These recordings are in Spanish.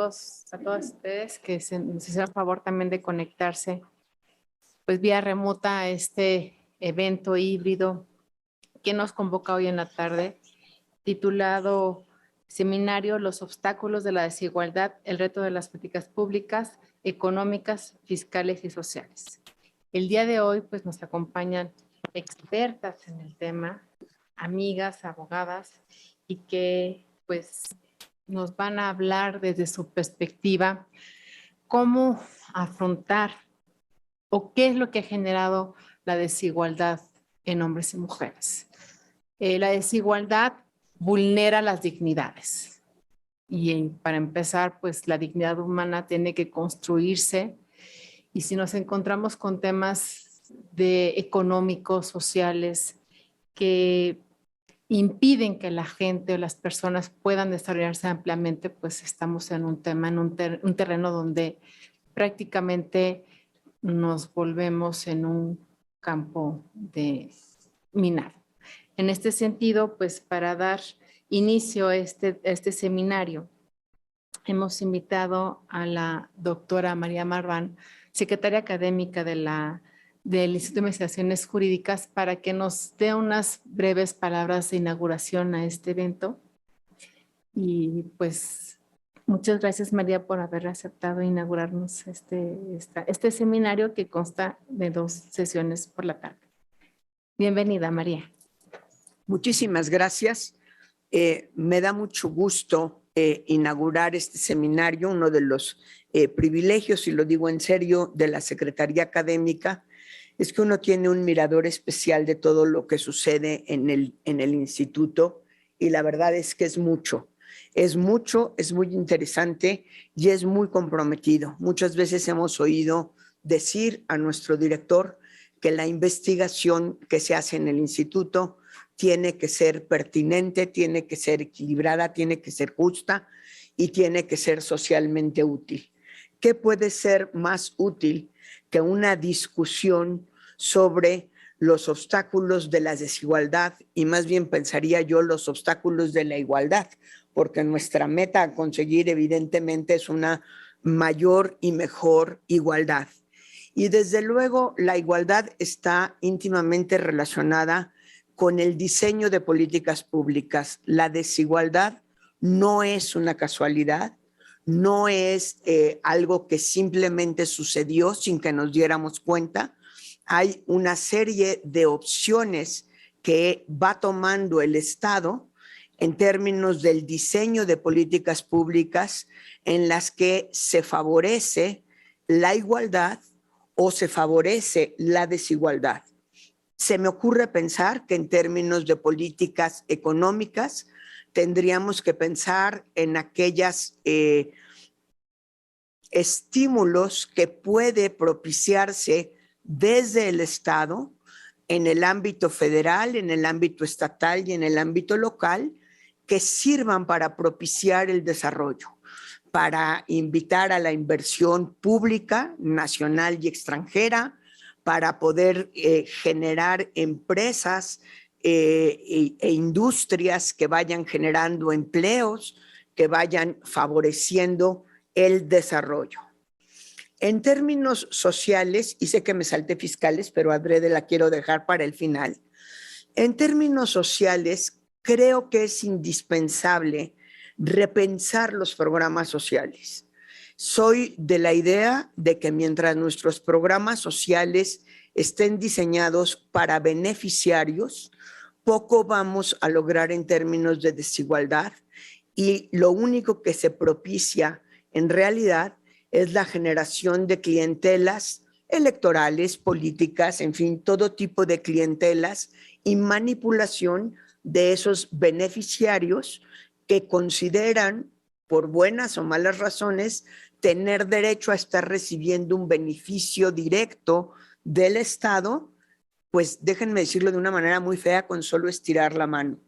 a todas ustedes que nos hicieron favor también de conectarse pues vía remota a este evento híbrido que nos convoca hoy en la tarde, titulado Seminario Los obstáculos de la desigualdad, el reto de las políticas públicas, económicas, fiscales y sociales. El día de hoy pues nos acompañan expertas en el tema, amigas, abogadas, y que pues nos van a hablar desde su perspectiva cómo afrontar o qué es lo que ha generado la desigualdad en hombres y mujeres. La desigualdad vulnera las dignidades y para empezar, pues la dignidad humana tiene que construirse, y si nos encontramos con temas económicos, sociales, que impiden que la gente o las personas puedan desarrollarse ampliamente, pues estamos en un tema, en un terreno donde prácticamente nos volvemos en un campo de minado. En este sentido, pues para dar inicio a este seminario, hemos invitado a la doctora María Marván, secretaria académica del Instituto de Investigaciones Jurídicas, para que nos dé unas breves palabras de inauguración a este evento. Y pues muchas gracias, María, por haber aceptado inaugurarnos este seminario que consta de 2 sesiones por la tarde. Bienvenida, María. Muchísimas gracias. Me da mucho gusto inaugurar este seminario. Uno de los privilegios, y lo digo en serio, de la Secretaría Académica es que uno tiene un mirador especial de todo lo que sucede en el instituto, y la verdad es que es mucho, es muy interesante y es muy comprometido. Muchas veces hemos oído decir a nuestro director que la investigación que se hace en el instituto tiene que ser pertinente, tiene que ser equilibrada, tiene que ser justa y tiene que ser socialmente útil. ¿Qué puede ser más útil que una discusión sobre los obstáculos de la desigualdad, y más bien pensaría yo los obstáculos de la igualdad? Porque nuestra meta a conseguir evidentemente es una mayor y mejor igualdad. Y desde luego la igualdad está íntimamente relacionada con el diseño de políticas públicas. La desigualdad no es una casualidad, no es algo que simplemente sucedió sin que nos diéramos cuenta. Hay una serie de opciones que va tomando el Estado en términos del diseño de políticas públicas en las que se favorece la igualdad o se favorece la desigualdad. Se me ocurre pensar que en términos de políticas económicas tendríamos que pensar en aquellos estímulos que puede propiciarse desde el Estado, en el ámbito federal, en el ámbito estatal y en el ámbito local, que sirvan para propiciar el desarrollo, para invitar a la inversión pública, nacional y extranjera, para poder generar empresas e industrias que vayan generando empleos, que vayan favoreciendo el desarrollo. En términos sociales, y sé que me salté fiscales, pero adrede la quiero dejar para el final. En términos sociales, creo que es indispensable repensar los programas sociales. Soy de la idea de que mientras nuestros programas sociales estén diseñados para beneficiarios, poco vamos a lograr en términos de desigualdad, y lo único que se propicia en realidad es la generación de clientelas electorales, políticas, en fin, todo tipo de clientelas y manipulación de esos beneficiarios que consideran, por buenas o malas razones, tener derecho a estar recibiendo un beneficio directo del Estado. Pues déjenme decirlo de una manera muy fea, con solo estirar la mano.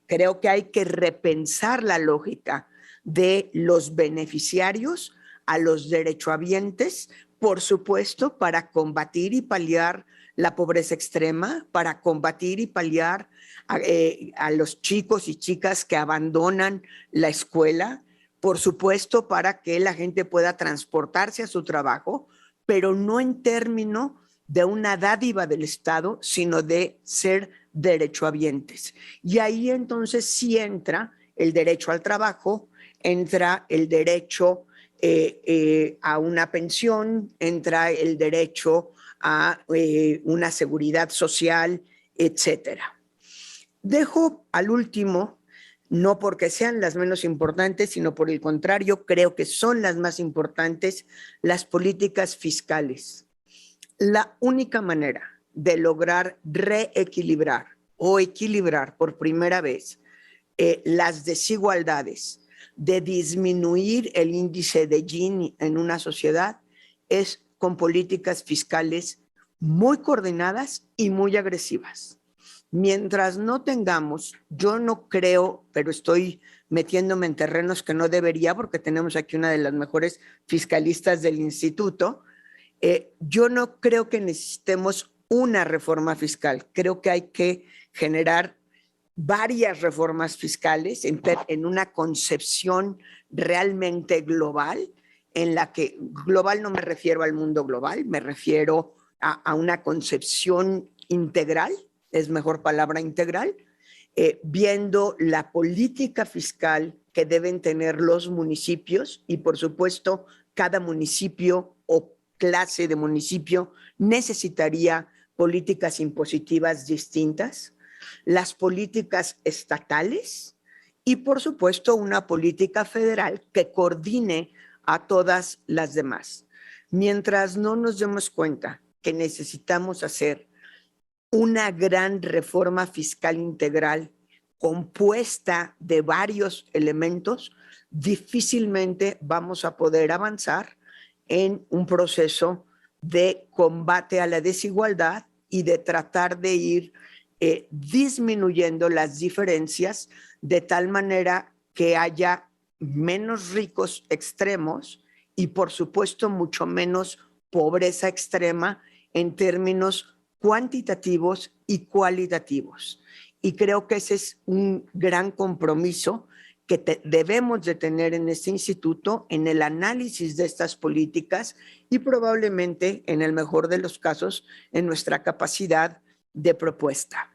Creo que hay que repensar la lógica de los beneficiarios a los derechohabientes, por supuesto, para combatir y paliar la pobreza extrema, para combatir y paliar a los chicos y chicas que abandonan la escuela, por supuesto, para que la gente pueda transportarse a su trabajo, pero no en términos de una dádiva del Estado, sino de ser derechohabientes. Y ahí entonces sí entra el derecho al trabajo, entra el derecho a una pensión, entra el derecho a una seguridad social, etcétera. Dejo al último, no porque sean las menos importantes, sino por el contrario, creo que son las más importantes, las políticas fiscales. La única manera de lograr reequilibrar o equilibrar por primera vez las desigualdades, de disminuir el índice de Gini en una sociedad, es con políticas fiscales muy coordinadas y muy agresivas. Mientras no tengamos, yo no creo, pero estoy metiéndome en terrenos que no debería, porque tenemos aquí una de las mejores fiscalistas del instituto, yo no creo que necesitemos una reforma fiscal. Creo que hay que generar varias reformas fiscales en una concepción realmente global, en la que global no me refiero al mundo global, me refiero a una concepción integral, es mejor palabra integral, viendo la política fiscal que deben tener los municipios y por supuesto cada municipio o clase de municipio necesitaría políticas impositivas distintas, las políticas estatales y por supuesto una política federal que coordine a todas las demás. Mientras no nos demos cuenta que necesitamos hacer una gran reforma fiscal integral compuesta de varios elementos, difícilmente vamos a poder avanzar en un proceso de combate a la desigualdad y de tratar de ir disminuyendo las diferencias de tal manera que haya menos ricos extremos y por supuesto mucho menos pobreza extrema en términos cuantitativos y cualitativos. Y creo que ese es un gran compromiso que debemos de tener en este instituto en el análisis de estas políticas y probablemente, en el mejor de los casos, en nuestra capacidad de propuesta.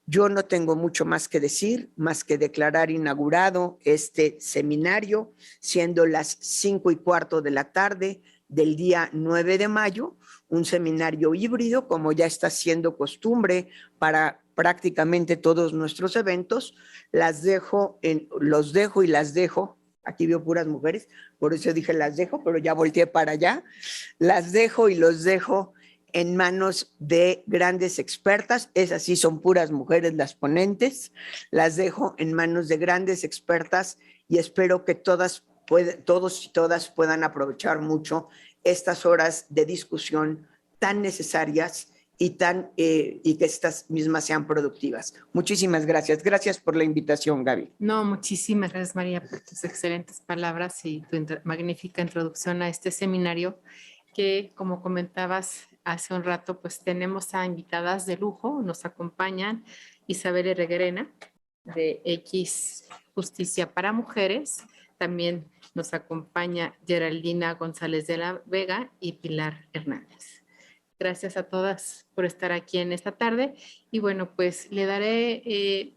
Yo no tengo mucho más que decir, más que declarar inaugurado este seminario, siendo las 5:15 de la tarde del día 9 de mayo, un seminario híbrido, como ya está siendo costumbre para prácticamente todos nuestros eventos. Los dejo y las dejo. Aquí veo puras mujeres, por eso dije las dejo, pero ya volteé para allá. Las dejo y los dejo en manos de grandes expertas. Esas sí son puras mujeres las ponentes. Las dejo en manos de grandes expertas y espero que todos y todas puedan aprovechar mucho estas horas de discusión tan necesarias y que estas mismas sean productivas. Muchísimas gracias. Gracias por la invitación, Gaby. No, muchísimas gracias, María, por tus excelentes palabras y tu magnífica introducción a este seminario que, como comentabas hace un rato, pues tenemos a invitadas de lujo. Nos acompañan Isabel Herreguerena, de X Justicia para Mujeres. También nos acompaña Geraldina González de la Vega y Pilar Hernández. Gracias a todas por estar aquí en esta tarde. Y bueno, pues le daré,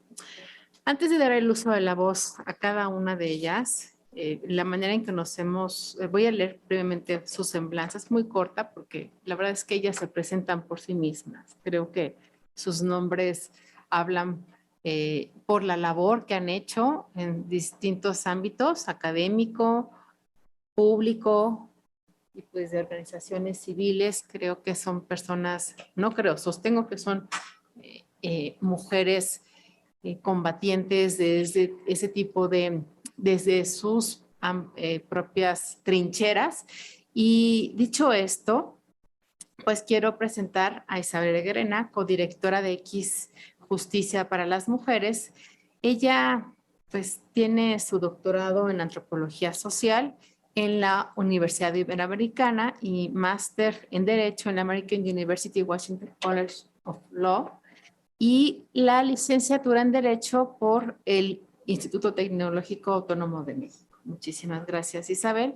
antes de dar el uso de la voz a cada una de ellas, la manera en que nos hemos, voy a leer brevemente sus semblanzas, muy corta, porque la verdad es que ellas se presentan por sí mismas. Creo que sus nombres hablan por la labor que han hecho en distintos ámbitos, académico, público y pues de organizaciones civiles. Creo que son personas, no creo, sostengo que son mujeres combatientes desde ese tipo de, desde sus propias trincheras. Y dicho esto, pues quiero presentar a Isabel Herreguerena, codirectora de X Justicia para las Mujeres. Ella pues tiene su doctorado en antropología social en la Universidad Iberoamericana y máster en Derecho en la American University Washington College of Law y la licenciatura en Derecho por el Instituto Tecnológico Autónomo de México. Muchísimas gracias, Isabel.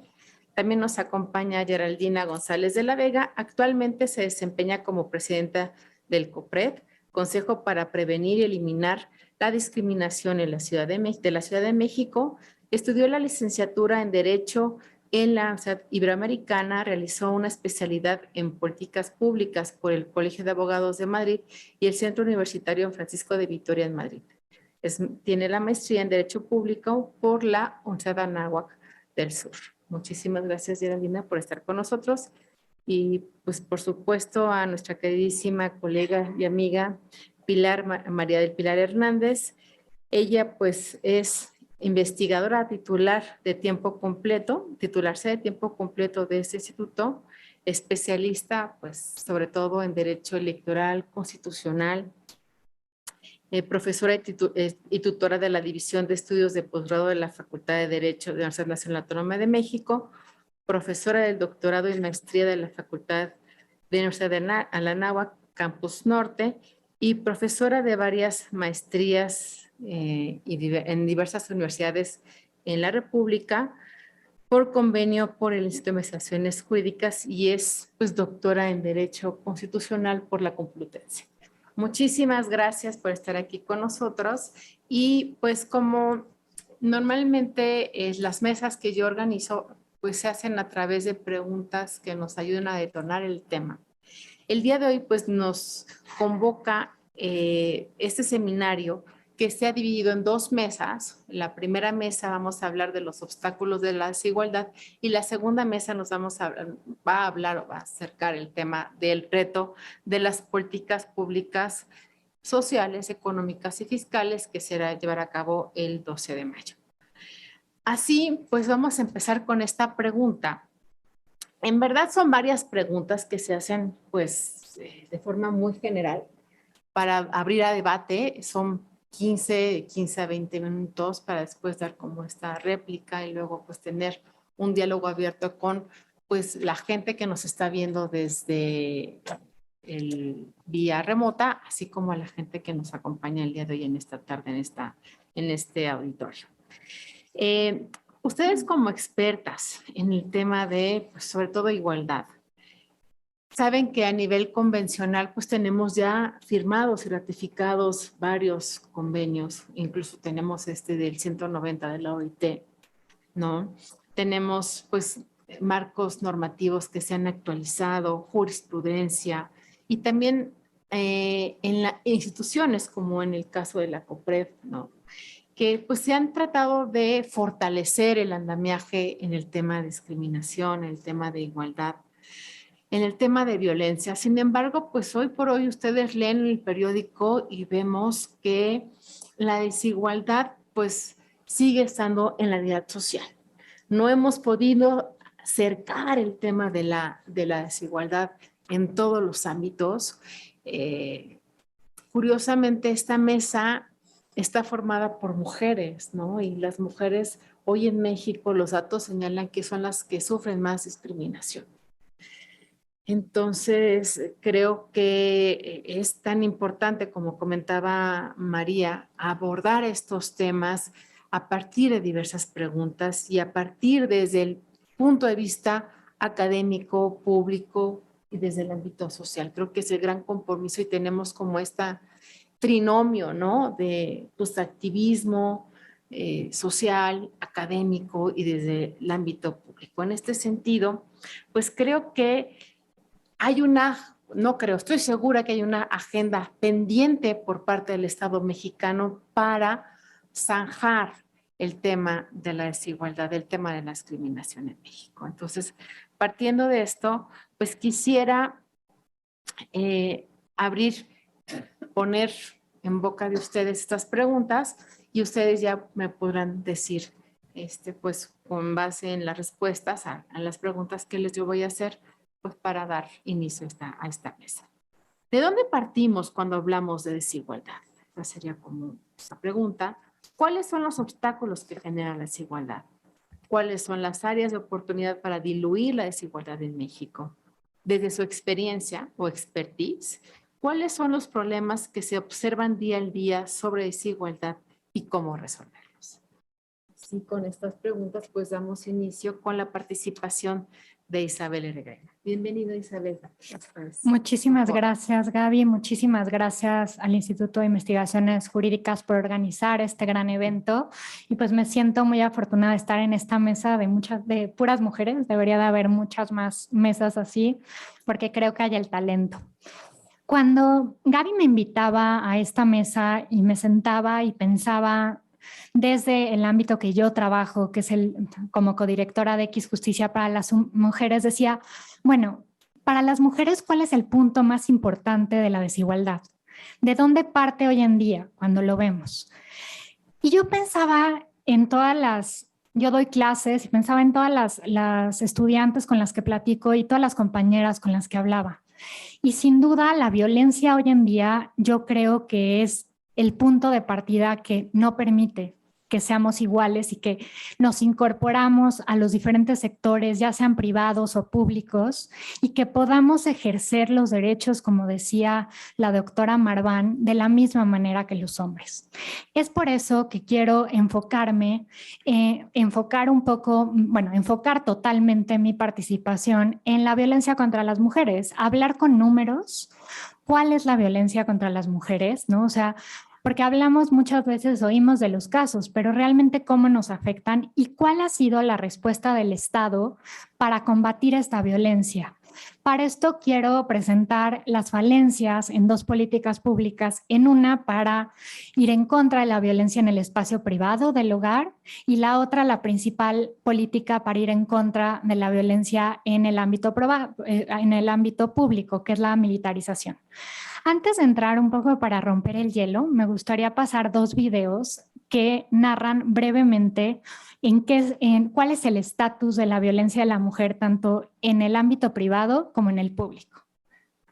También nos acompaña Geraldina González de la Vega. Actualmente se desempeña como presidenta del COPRED, Consejo para Prevenir y Eliminar la Discriminación en la Ciudad de México. Estudió la licenciatura en Derecho en la Universidad Iberoamericana, realizó una especialidad en políticas públicas por el Colegio de Abogados de Madrid y el Centro Universitario Francisco de Vitoria en Madrid. Tiene la maestría en Derecho Público por la Universidad Anáhuac del Sur. Muchísimas gracias, Geraldina, por estar con nosotros. Y pues por supuesto a nuestra queridísima colega y amiga María del Pilar Hernández. Ella pues es investigadora titularse de tiempo completo de este instituto, especialista pues sobre todo en Derecho Electoral, Constitucional, profesora y tutora de la División de Estudios de Posgrado de la Facultad de Derecho de la Universidad Nacional Autónoma de México, profesora del doctorado y maestría de la Facultad de la Universidad de Anáhuac, Campus Norte, y profesora de varias maestrías en diversas universidades en la República por convenio por el Instituto de Investigaciones Jurídicas y es pues doctora en Derecho Constitucional por la Complutense. Muchísimas gracias por estar aquí con nosotros y pues como normalmente las mesas que yo organizo pues se hacen a través de preguntas que nos ayudan a detonar el tema. El día de hoy pues nos convoca este seminario que se ha dividido en dos mesas. La primera mesa vamos a hablar de los obstáculos de la desigualdad y la segunda mesa va a acercar el tema del reto de las políticas públicas sociales, económicas y fiscales que se llevará a cabo el 12 de mayo. Así, pues vamos a empezar con esta pregunta. En verdad son varias preguntas que se hacen pues de forma muy general para abrir a debate. Son 15 a 20 minutos para después dar como esta réplica y luego pues tener un diálogo abierto con pues la gente que nos está viendo desde el vía remota, así como a la gente que nos acompaña el día de hoy en esta tarde en este auditorio. Ustedes como expertas en el tema de, pues, sobre todo igualdad, saben que a nivel convencional pues tenemos ya firmados y ratificados varios convenios, incluso tenemos del 190 de la OIT, ¿no? Tenemos pues marcos normativos que se han actualizado, jurisprudencia y también en las instituciones como en el caso de la COPRED, ¿no? Que pues se han tratado de fortalecer el andamiaje en el tema de discriminación, en el tema de igualdad, en el tema de violencia. Sin embargo, pues hoy por hoy ustedes leen el periódico y vemos que la desigualdad pues sigue estando en la realidad social. No hemos podido acercar el tema de la desigualdad en todos los ámbitos. Curiosamente, esta mesa está formada por mujeres, ¿no? Y las mujeres hoy en México, los datos señalan que son las que sufren más discriminación. Entonces, creo que es tan importante, como comentaba María, abordar estos temas a partir de diversas preguntas y a partir desde el punto de vista académico, público y desde el ámbito social. Creo que es el gran compromiso y tenemos como esta trinomio, ¿no? De pues, activismo social, académico y desde el ámbito público. En este sentido, pues creo que estoy segura que hay una agenda pendiente por parte del Estado mexicano para zanjar el tema de la desigualdad, el tema de la discriminación en México. Entonces, partiendo de esto, pues quisiera poner en boca de ustedes estas preguntas y ustedes ya me podrán decir, pues con base en las respuestas a las preguntas que yo voy a hacer, pues para dar inicio a esta mesa. ¿De dónde partimos cuando hablamos de desigualdad? Esa sería como esta pregunta. ¿Cuáles son los obstáculos que generan la desigualdad? ¿Cuáles son las áreas de oportunidad para diluir la desigualdad en México? Desde su experiencia o expertise, ¿cuáles son los problemas que se observan día al día sobre desigualdad y cómo resolverlos? Sí, con estas preguntas pues damos inicio con la participación de Isabel Regueira. Bienvenida, Isabel. Muchísimas gracias, Gaby. Muchísimas gracias al Instituto de Investigaciones Jurídicas por organizar este gran evento. Y pues me siento muy afortunada de estar en esta mesa de puras mujeres. Debería de haber muchas más mesas así, porque creo que hay el talento. Cuando Gaby me invitaba a esta mesa y me sentaba y pensaba desde el ámbito que yo trabajo, que es como codirectora de X Justicia para las Mujeres, decía, bueno, para las mujeres, ¿cuál es el punto más importante de la desigualdad? ¿De dónde parte hoy en día cuando lo vemos? Y yo pensaba en yo doy clases y pensaba en todas las estudiantes con las que platico y todas las compañeras con las que hablaba. Y sin duda la violencia hoy en día yo creo que es el punto de partida que no permite que seamos iguales y que nos incorporamos a los diferentes sectores, ya sean privados o públicos, y que podamos ejercer los derechos, como decía la doctora Marván, de la misma manera que los hombres. Es por eso que quiero enfocar totalmente mi participación en la violencia contra las mujeres, hablar con números, cuál es la violencia contra las mujeres, ¿no? O sea, porque hablamos muchas veces, oímos de los casos, pero realmente cómo nos afectan y cuál ha sido la respuesta del Estado para combatir esta violencia. Para esto quiero presentar las falencias en dos políticas públicas, en una para ir en contra de la violencia en el espacio privado del hogar y la otra, la principal política para ir en contra de la violencia en el ámbito público, que es la militarización. Antes de entrar un poco para romper el hielo, me gustaría pasar dos videos que narran brevemente cuál es el estatus de la violencia de la mujer tanto en el ámbito privado como en el público.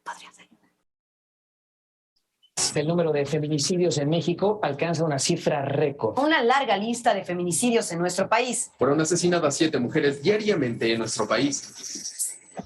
¿Podría ser? El número de feminicidios en México alcanza una cifra récord. Una larga lista de feminicidios en nuestro país. Fueron asesinadas 7 mujeres diariamente en nuestro país.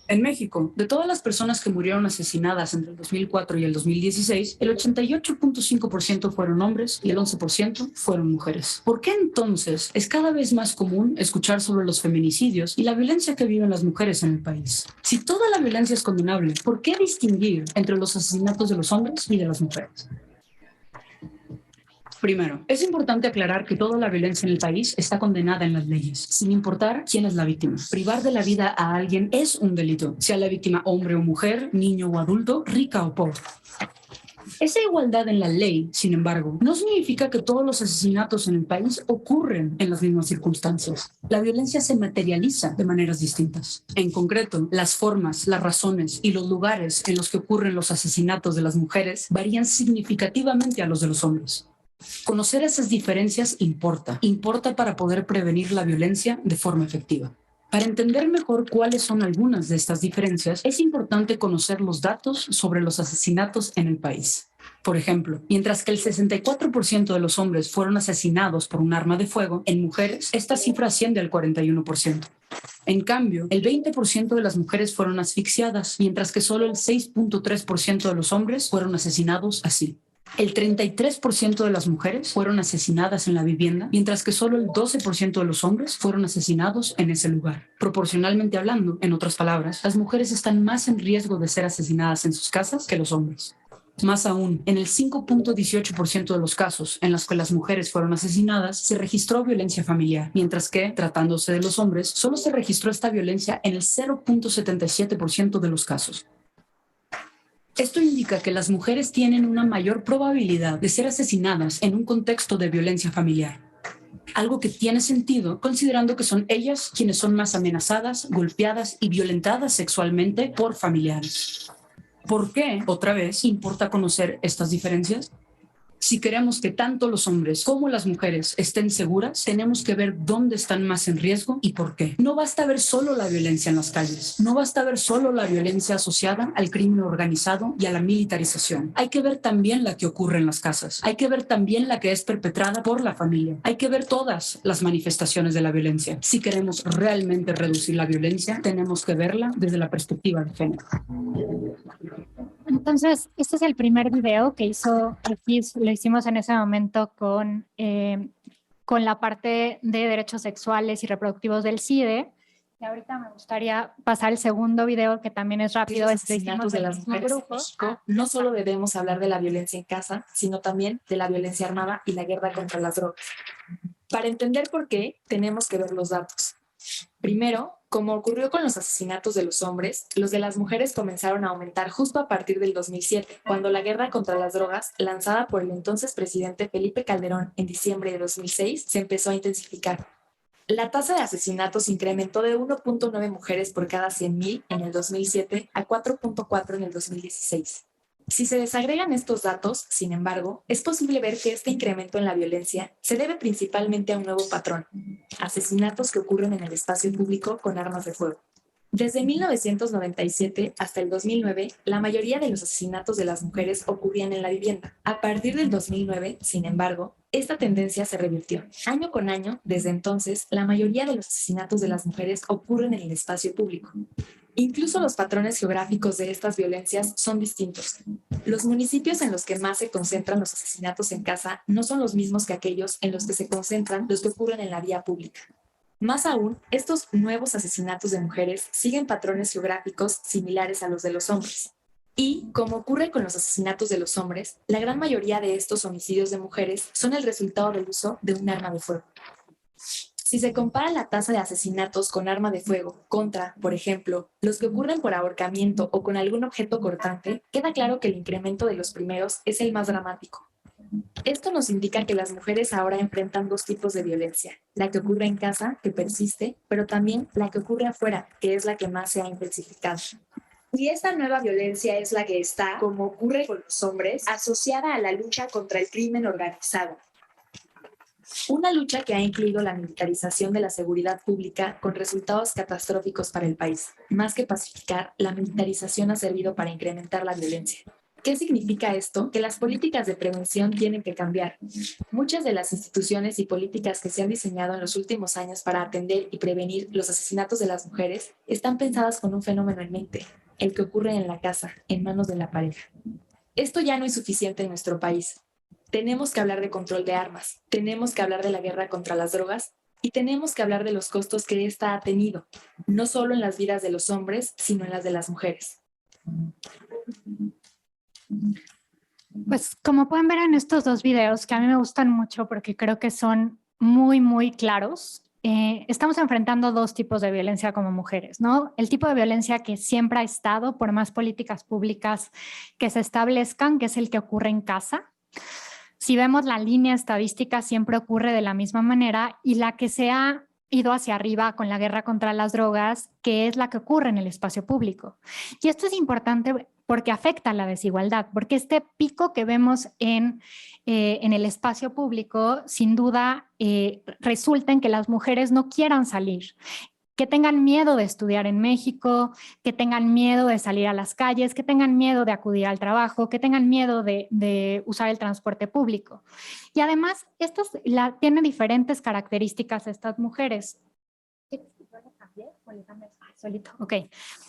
En México, de todas las personas que murieron asesinadas entre el 2004 y el 2016, el 88.5% fueron hombres y el 11% fueron mujeres. ¿Por qué entonces es cada vez más común escuchar sobre los feminicidios y la violencia que viven las mujeres en el país? Si toda la violencia es condenable, ¿por qué distinguir entre los asesinatos de los hombres y de las mujeres? Primero, es importante aclarar que toda la violencia en el país está condenada en las leyes, sin importar quién es la víctima. Privar de la vida a alguien es un delito, sea la víctima hombre o mujer, niño o adulto, rica o pobre. Esa igualdad en la ley, sin embargo, no significa que todos los asesinatos en el país ocurren en las mismas circunstancias. La violencia se materializa de maneras distintas. En concreto, las formas, las razones y los lugares en los que ocurren los asesinatos de las mujeres varían significativamente a los de los hombres. Conocer esas diferencias importa para poder prevenir la violencia de forma efectiva. Para entender mejor cuáles son algunas de estas diferencias, es importante conocer los datos sobre los asesinatos en el país. Por ejemplo, mientras que el 64% de los hombres fueron asesinados por un arma de fuego, en mujeres esta cifra asciende al 41%. En cambio, el 20% de las mujeres fueron asfixiadas, mientras que solo el 6.3% de los hombres fueron asesinados así. El 33% de las mujeres fueron asesinadas en la vivienda, mientras que solo el 12% de los hombres fueron asesinados en ese lugar. Proporcionalmente hablando, en otras palabras, las mujeres están más en riesgo de ser asesinadas en sus casas que los hombres. Más aún, en el 5.18% de los casos en los que las mujeres fueron asesinadas, se registró violencia familiar, mientras que, tratándose de los hombres, solo se registró esta violencia en el 0.77% de los casos. Esto indica que las mujeres tienen una mayor probabilidad de ser asesinadas en un contexto de violencia familiar. Algo que tiene sentido considerando que son ellas quienes son más amenazadas, golpeadas y violentadas sexualmente por familiares. ¿Por qué, otra vez, importa conocer estas diferencias? Si queremos que tanto los hombres como las mujeres estén seguras, tenemos que ver dónde están más en riesgo y por qué. No basta ver solo la violencia en las calles, no basta ver solo la violencia asociada al crimen organizado y a la militarización. Hay que ver también la que ocurre en las casas, hay que ver también la que es perpetrada por la familia, hay que ver todas las manifestaciones de la violencia. Si queremos realmente reducir la violencia, tenemos que verla desde la perspectiva de género. Entonces, este es el primer video que lo hicimos en ese momento con con la parte de derechos sexuales y reproductivos del CIDE. Y ahorita me gustaría pasar el segundo video, que también es rápido. Los asesinatos de las mujeres en México, no solo debemos hablar de la violencia en casa, sino también de la violencia armada y la guerra contra las drogas. Para entender por qué, tenemos que ver los datos. Primero, como ocurrió con los asesinatos de los hombres, los de las mujeres comenzaron a aumentar justo a partir del 2007, cuando la guerra contra las drogas, lanzada por el entonces presidente Felipe Calderón en diciembre de 2006, se empezó a intensificar. La tasa de asesinatos incrementó de 1.9 mujeres por cada 100.000 en el 2007 a 4.4 en el 2016. Si se desagregan estos datos, sin embargo, es posible ver que este incremento en la violencia se debe principalmente a un nuevo patrón: asesinatos que ocurren en el espacio público con armas de fuego. Desde 1997 hasta el 2009, la mayoría de los asesinatos de las mujeres ocurrían en la vivienda. A partir del 2009, sin embargo, esta tendencia se revirtió. Año con año, desde entonces, la mayoría de los asesinatos de las mujeres ocurren en el espacio público. Incluso los patrones geográficos de estas violencias son distintos. Los municipios en los que más se concentran los asesinatos en casa no son los mismos que aquellos en los que se concentran los que ocurren en la vía pública. Más aún, estos nuevos asesinatos de mujeres siguen patrones geográficos similares a los de los hombres. Y, como ocurre con los asesinatos de los hombres, la gran mayoría de estos homicidios de mujeres son el resultado del uso de un arma de fuego. Si se compara la tasa de asesinatos con arma de fuego contra, por ejemplo, los que ocurren por ahorcamiento o con algún objeto cortante, queda claro que el incremento de los primeros es el más dramático. Esto nos indica que las mujeres ahora enfrentan dos tipos de violencia: la que ocurre en casa, que persiste, pero también la que ocurre afuera, que es la que más se ha intensificado. Y esta nueva violencia es la que está, como ocurre con los hombres, asociada a la lucha contra el crimen organizado. Una lucha que ha incluido la militarización de la seguridad pública con resultados catastróficos para el país. Más que pacificar, la militarización ha servido para incrementar la violencia. ¿Qué significa esto? Que las políticas de prevención tienen que cambiar. Muchas de las instituciones y políticas que se han diseñado en los últimos años para atender y prevenir los asesinatos de las mujeres están pensadas con un fenómeno en mente: el que ocurre en la casa, en manos de la pareja. Esto ya no es suficiente en nuestro país. Tenemos que hablar de control de armas, tenemos que hablar de la guerra contra las drogas y tenemos que hablar de los costos que esta ha tenido, no solo en las vidas de los hombres, sino en las de las mujeres. Pues como pueden ver en estos dos videos, que a mí me gustan mucho porque creo que son muy, muy claros, estamos enfrentando dos tipos de violencia como mujeres, ¿no? El tipo de violencia que siempre ha estado, por más políticas públicas que se establezcan, que es el que ocurre en casa. Si vemos la línea estadística, siempre ocurre de la misma manera, y la que se ha ido hacia arriba con la guerra contra las drogas, que es la que ocurre en el espacio público. Y esto es importante porque afecta a la desigualdad, porque este pico que vemos en el espacio público, sin duda, resulta en que las mujeres no quieran salir, que tengan miedo de estudiar en México, que tengan miedo de salir a las calles, que tengan miedo de acudir al trabajo, que tengan miedo de usar el transporte público. Y además, tienen diferentes características estas mujeres. Solito. Ok.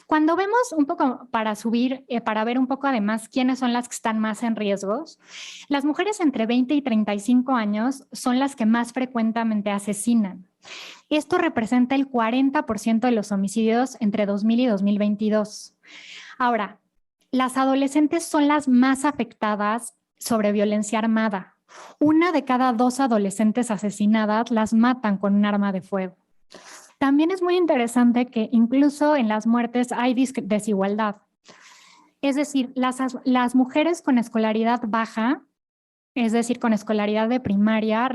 Cuando vemos un poco para subir, para ver un poco además quiénes son las que están más en riesgos, las mujeres entre 20 y 35 años son las que más frecuentemente asesinan. Esto representa el 40% de los homicidios entre 2000 y 2022. Ahora, las adolescentes son las más afectadas sobre violencia armada. 1 de cada 2 adolescentes asesinadas las matan con un arma de fuego. También es muy interesante que incluso en las muertes hay desigualdad. Es decir, las mujeres con escolaridad baja, es decir, con escolaridad de primaria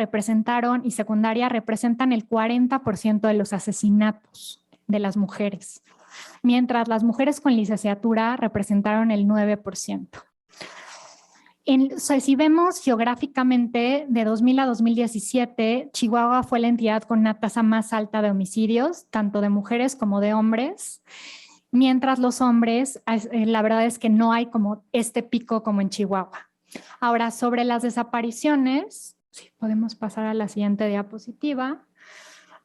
y secundaria, representan el 40% de los asesinatos de las mujeres, mientras las mujeres con licenciatura representaron el 9%. Si vemos geográficamente, de 2000 a 2017, Chihuahua fue la entidad con una tasa más alta de homicidios, tanto de mujeres como de hombres, mientras los hombres, la verdad es que no hay como este pico como en Chihuahua. Ahora, sobre las desapariciones, si podemos pasar a la siguiente diapositiva,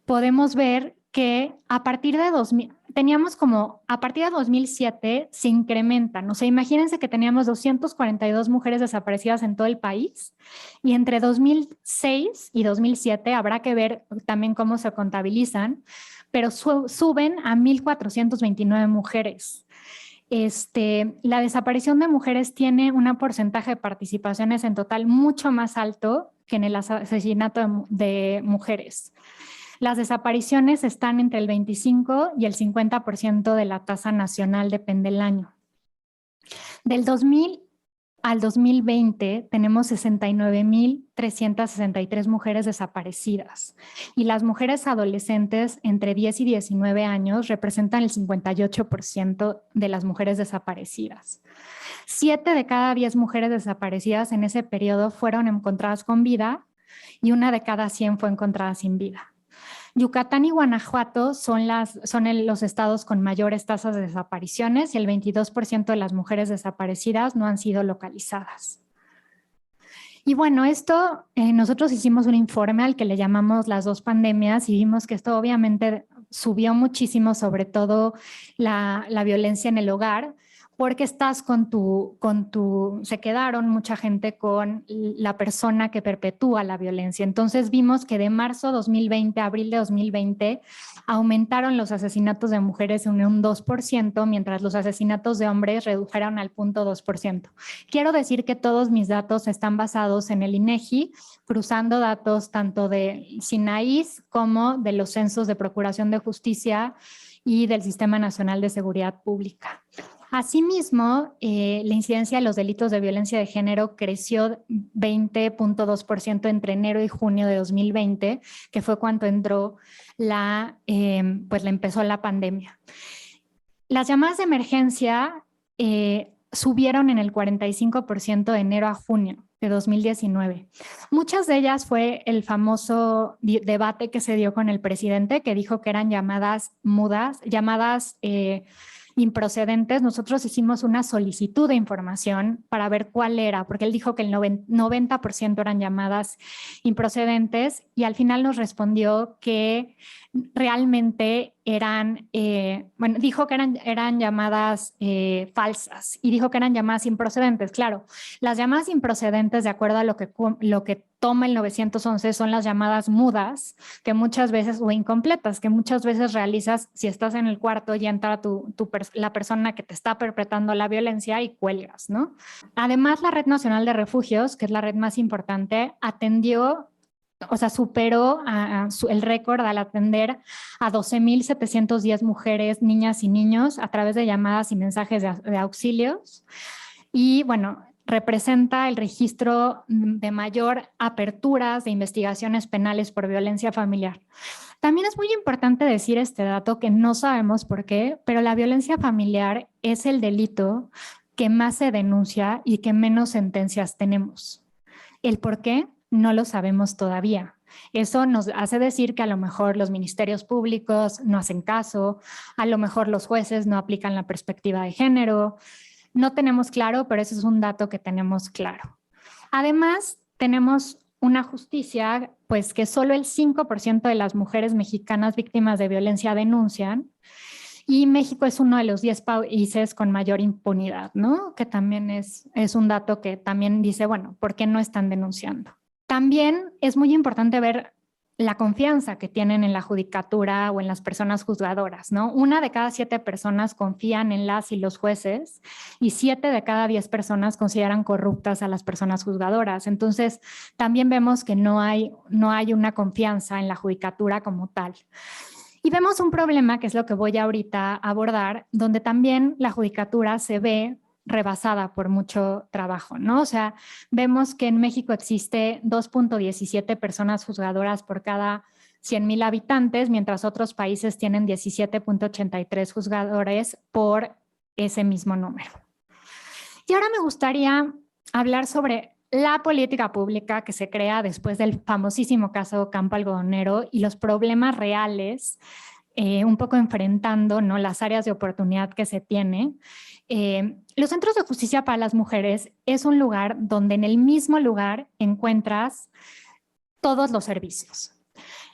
podemos ver que a partir de 2007 se incrementan. O sea, imagínense que teníamos 242 mujeres desaparecidas en todo el país y entre 2006 y 2007 habrá que ver también cómo se contabilizan, pero suben a 1,429 mujeres. La desaparición de mujeres tiene un porcentaje de participaciones en total mucho más alto que en el asesinato de mujeres. Las desapariciones están entre el 25 y el 50% de la tasa nacional, depende del año. Del 2000 al 2020 tenemos 69,363 mujeres desaparecidas y las mujeres adolescentes entre 10 y 19 años representan el 58% de las mujeres desaparecidas. 7 de cada 10 mujeres desaparecidas en ese periodo fueron encontradas con vida y 1 de cada 100 fue encontrada sin vida. Yucatán y Guanajuato son los estados con mayores tasas de desapariciones y el 22% de las mujeres desaparecidas no han sido localizadas. Y bueno, nosotros hicimos un informe al que le llamamos las 2 pandemias y vimos que esto obviamente subió muchísimo, sobre todo la violencia en el hogar, porque se quedaron mucha gente con la persona que perpetúa la violencia. Entonces vimos que de marzo 2020 a abril de 2020 aumentaron los asesinatos de mujeres en un 2%, mientras los asesinatos de hombres redujeron al 0.2%. Quiero decir que todos mis datos están basados en el INEGI, cruzando datos tanto de SINAIS como de los censos de Procuración de Justicia y del Sistema Nacional de Seguridad Pública. Asimismo, la incidencia de los delitos de violencia de género creció 20.2% entre enero y junio de 2020, que fue cuando empezó la pandemia. Las llamadas de emergencia subieron en el 45% de enero a junio de 2019. Muchas de ellas fue el famoso debate que se dio con el presidente, que dijo que eran llamadas mudas, improcedentes. Nosotros hicimos una solicitud de información para ver cuál era, porque él dijo que el 90% eran llamadas improcedentes y al final nos respondió que realmente dijo que eran llamadas falsas y dijo que eran llamadas improcedentes. Claro, las llamadas improcedentes, de acuerdo a lo que toma el 911, son las llamadas mudas, que muchas veces, o incompletas, que muchas veces realizas si estás en el cuarto y entra la persona que te está perpetrando la violencia y cuelgas, ¿no? Además, la Red Nacional de Refugios, que es la red más importante, superó el récord al atender a 12,710 mujeres, niñas y niños a través de llamadas y mensajes de auxilios. Y bueno, representa el registro de mayor aperturas de investigaciones penales por violencia familiar. También es muy importante decir este dato que no sabemos por qué, pero la violencia familiar es el delito que más se denuncia y que menos sentencias tenemos. ¿El por qué? No lo sabemos todavía. Eso nos hace decir que a lo mejor los ministerios públicos no hacen caso, a lo mejor los jueces no aplican la perspectiva de género. No tenemos claro, pero ese es un dato que tenemos claro. Además, tenemos una justicia, pues que solo el 5% de las mujeres mexicanas víctimas de violencia denuncian, y México es uno de los 10 países con mayor impunidad, ¿no? Que también es un dato que también dice, bueno, ¿por qué no están denunciando? También es muy importante ver la confianza que tienen en la judicatura o en las personas juzgadoras, ¿no? 1 de cada 7 personas confían en las y los jueces y 7 de cada 10 personas consideran corruptas a las personas juzgadoras. Entonces, también vemos que no hay una confianza en la judicatura como tal. Y vemos un problema, que es lo que voy ahorita a abordar, donde también la judicatura se ve rebasada por mucho trabajo, ¿no? O sea, vemos que en México existe 2.17 personas juzgadoras por cada 100,000 habitantes, mientras otros países tienen 17.83 juzgadores por ese mismo número. Y ahora me gustaría hablar sobre la política pública que se crea después del famosísimo caso Campo Algodonero y los problemas reales, un poco enfrentando, ¿no?, las áreas de oportunidad que se tiene. Los centros de justicia para las mujeres es un lugar donde en el mismo lugar encuentras todos los servicios.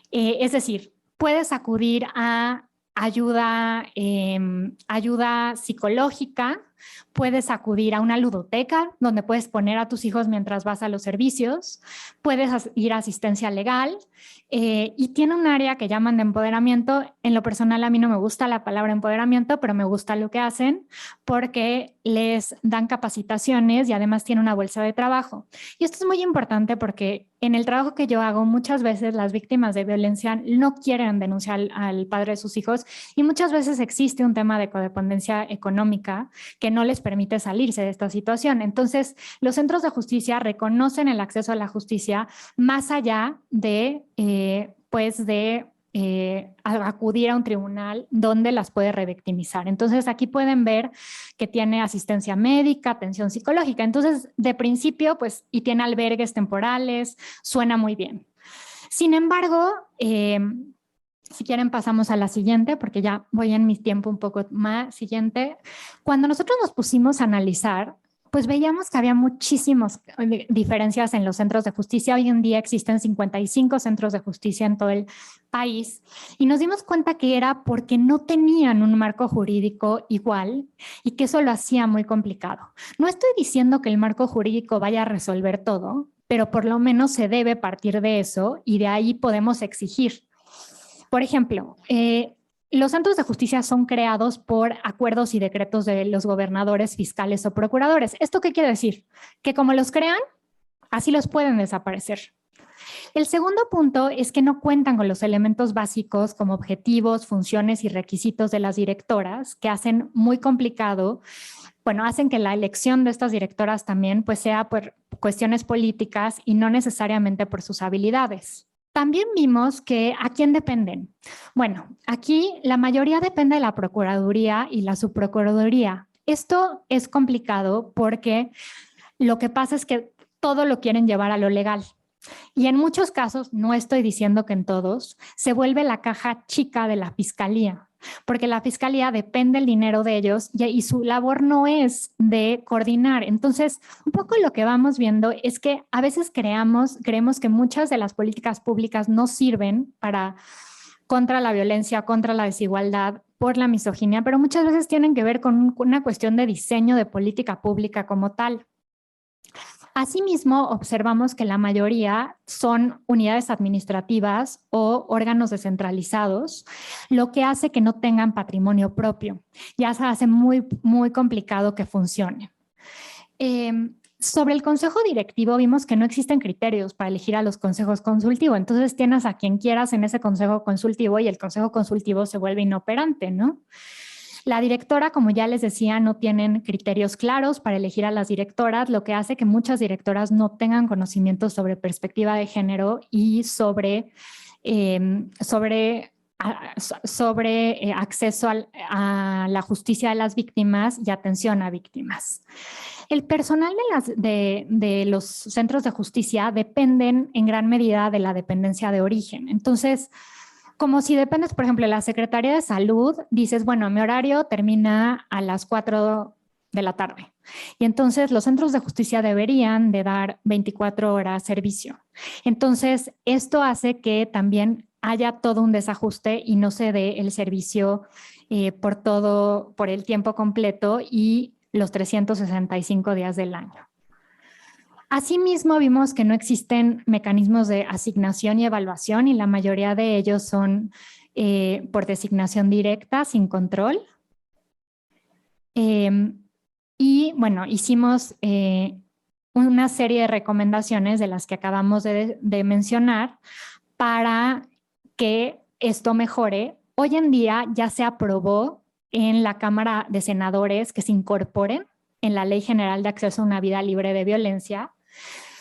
Es decir, puedes acudir a ayuda psicológica, puedes acudir a una ludoteca donde puedes poner a tus hijos mientras vas a los servicios, puedes ir a asistencia legal y tiene un área que llaman de empoderamiento. En lo personal a mí no me gusta la palabra empoderamiento, pero me gusta lo que hacen porque les dan capacitaciones y además tiene una bolsa de trabajo. Y esto es muy importante porque en el trabajo que yo hago muchas veces las víctimas de violencia no quieren denunciar al padre de sus hijos y muchas veces existe un tema de codependencia económica que no les permite salirse de esta situación. Entonces, los centros de justicia reconocen el acceso a la justicia más allá de, acudir a un tribunal donde las puede revictimizar. Entonces, aquí pueden ver que tiene asistencia médica, atención psicológica. Entonces, de principio, pues, y tiene albergues temporales, suena muy bien. Sin embargo, si quieren pasamos a la siguiente, porque ya voy en mi tiempo un poco más. Siguiente. Cuando nosotros nos pusimos a analizar, pues veíamos que había muchísimas diferencias en los centros de justicia. Hoy en día existen 55 centros de justicia en todo el país y nos dimos cuenta que era porque no tenían un marco jurídico igual y que eso lo hacía muy complicado. No estoy diciendo que el marco jurídico vaya a resolver todo, pero por lo menos se debe partir de eso y de ahí podemos exigir. Por ejemplo, los centros de justicia son creados por acuerdos y decretos de los gobernadores, fiscales o procuradores. ¿Esto qué quiere decir? Que como los crean, así los pueden desaparecer. El segundo punto es que no cuentan con los elementos básicos como objetivos, funciones y requisitos de las directoras, que hacen muy complicado, hacen que la elección de estas directoras también pues sea por cuestiones políticas y no necesariamente por sus habilidades. También vimos que ¿a quién dependen? Bueno, aquí la mayoría depende de la Procuraduría y la Subprocuraduría. Esto es complicado porque lo que pasa es que todo lo quieren llevar a lo legal. Y en muchos casos, no estoy diciendo que en todos, se vuelve la caja chica de la fiscalía, porque la fiscalía depende del dinero de ellos y su labor no es de coordinar. Entonces, un poco lo que vamos viendo es que a veces creemos que muchas de las políticas públicas no sirven contra la violencia, contra la desigualdad, por la misoginia, pero muchas veces tienen que ver con una cuestión de diseño de política pública como tal. Asimismo, observamos que la mayoría son unidades administrativas o órganos descentralizados, lo que hace que no tengan patrimonio propio. Ya se hace muy, muy complicado que funcione. Sobre el consejo directivo vimos que no existen criterios para elegir a los consejos consultivos. Entonces tienes a quien quieras en ese consejo consultivo y el consejo consultivo se vuelve inoperante, ¿no? La directora, como ya les decía, no tienen criterios claros para elegir a las directoras, lo que hace que muchas directoras no tengan conocimientos sobre perspectiva de género y sobre acceso a la justicia de las víctimas y atención a víctimas. El personal de los centros de justicia dependen en gran medida de la dependencia de origen. Entonces, como si dependes, por ejemplo, de la Secretaría de Salud, dices, bueno, mi horario termina a las 4 de la tarde. Y entonces los centros de justicia deberían de dar 24 horas servicio. Entonces, esto hace que también haya todo un desajuste y no se dé el servicio por el tiempo completo y los 365 días del año. Asimismo, vimos que no existen mecanismos de asignación y evaluación y la mayoría de ellos son por designación directa, sin control. Y bueno, hicimos una serie de recomendaciones de las que acabamos de mencionar para que esto mejore. Hoy en día ya se aprobó en la Cámara de Senadores que se incorporen en la Ley General de Acceso a una Vida Libre de Violencia.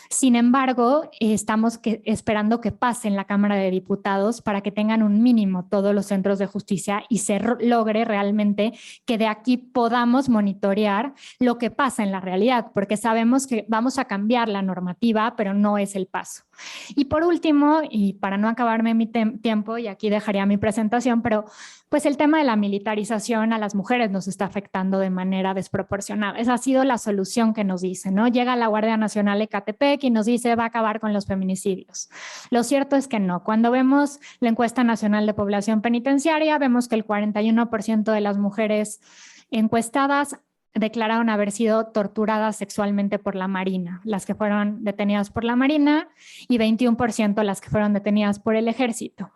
Sin embargo, estamos esperando que pase en la Cámara de Diputados para que tengan un mínimo todos los centros de justicia y se logre realmente que de aquí podamos monitorear lo que pasa en la realidad, porque sabemos que vamos a cambiar la normativa, pero no es el paso. Y por último, y para no acabarme mi tiempo, y aquí dejaría mi presentación, pero pues el tema de la militarización a las mujeres nos está afectando de manera desproporcionada. Esa ha sido la solución que nos dice, ¿no? Llega la Guardia Nacional de Ecatepec y nos dice va a acabar con los feminicidios. Lo cierto es que no. Cuando vemos la encuesta nacional de población penitenciaria, vemos que el 41% de las mujeres encuestadas declararon haber sido torturadas sexualmente por la Marina, las que fueron detenidas por la Marina, y 21% las que fueron detenidas por el Ejército.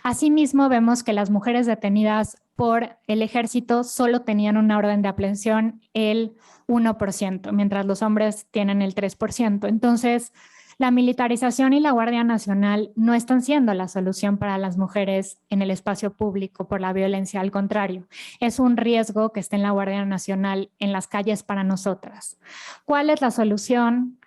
Asimismo, vemos que las mujeres detenidas por el Ejército solo tenían una orden de aprehensión el 1%, mientras los hombres tienen el 3%. Entonces, la militarización y la Guardia Nacional no están siendo la solución para las mujeres en el espacio público por la violencia, al contrario, es un riesgo que esté en la Guardia Nacional en las calles para nosotras. ¿Cuál es la solución?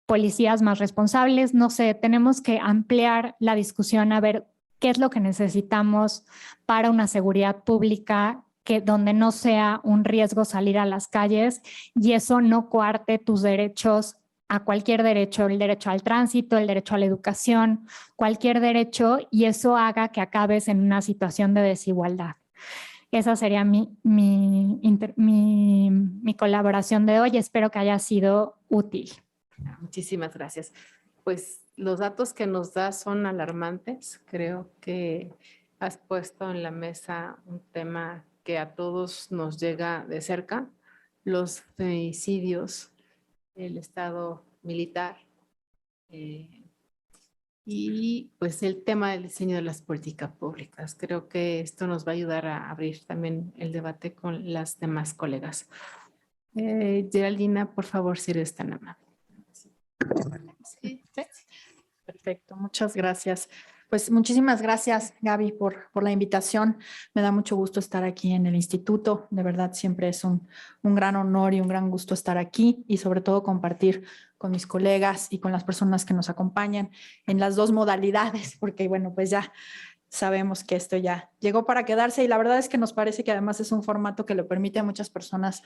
Policías más responsables, no sé, tenemos que ampliar la discusión a ver qué es lo que necesitamos para una seguridad pública donde no sea un riesgo salir a las calles y eso no coarte tus derechos a cualquier derecho, el derecho al tránsito, el derecho a la educación, cualquier derecho, y eso haga que acabes en una situación de desigualdad. Esa sería mi colaboración de hoy. Espero que haya sido útil. Muchísimas gracias. Pues los datos que nos das son alarmantes. Creo que has puesto en la mesa un tema que a todos nos llega de cerca, los feminicidios, el Estado militar y pues el tema del diseño de las políticas públicas. Creo que esto nos va a ayudar a abrir también el debate con las demás colegas. Geraldina, por favor, si eres tan amable. Sí. Perfecto, muchas gracias. Pues muchísimas gracias, Gaby, por la invitación. Me da mucho gusto estar aquí en el instituto. De verdad, siempre es un gran honor y un gran gusto estar aquí y sobre todo compartir con mis colegas y con las personas que nos acompañan en las dos modalidades, porque bueno, pues ya sabemos que esto ya llegó para quedarse y la verdad es que nos parece que además es un formato que le permite a muchas personas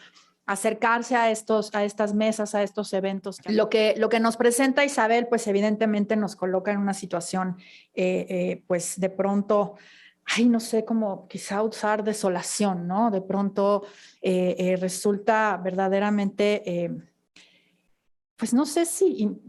acercarse a estas mesas, a estos eventos. Lo que nos presenta Isabel, pues evidentemente nos coloca en una situación, pues de pronto, no sé, como quizá usar desolación, ¿no? De pronto resulta verdaderamente, pues no sé si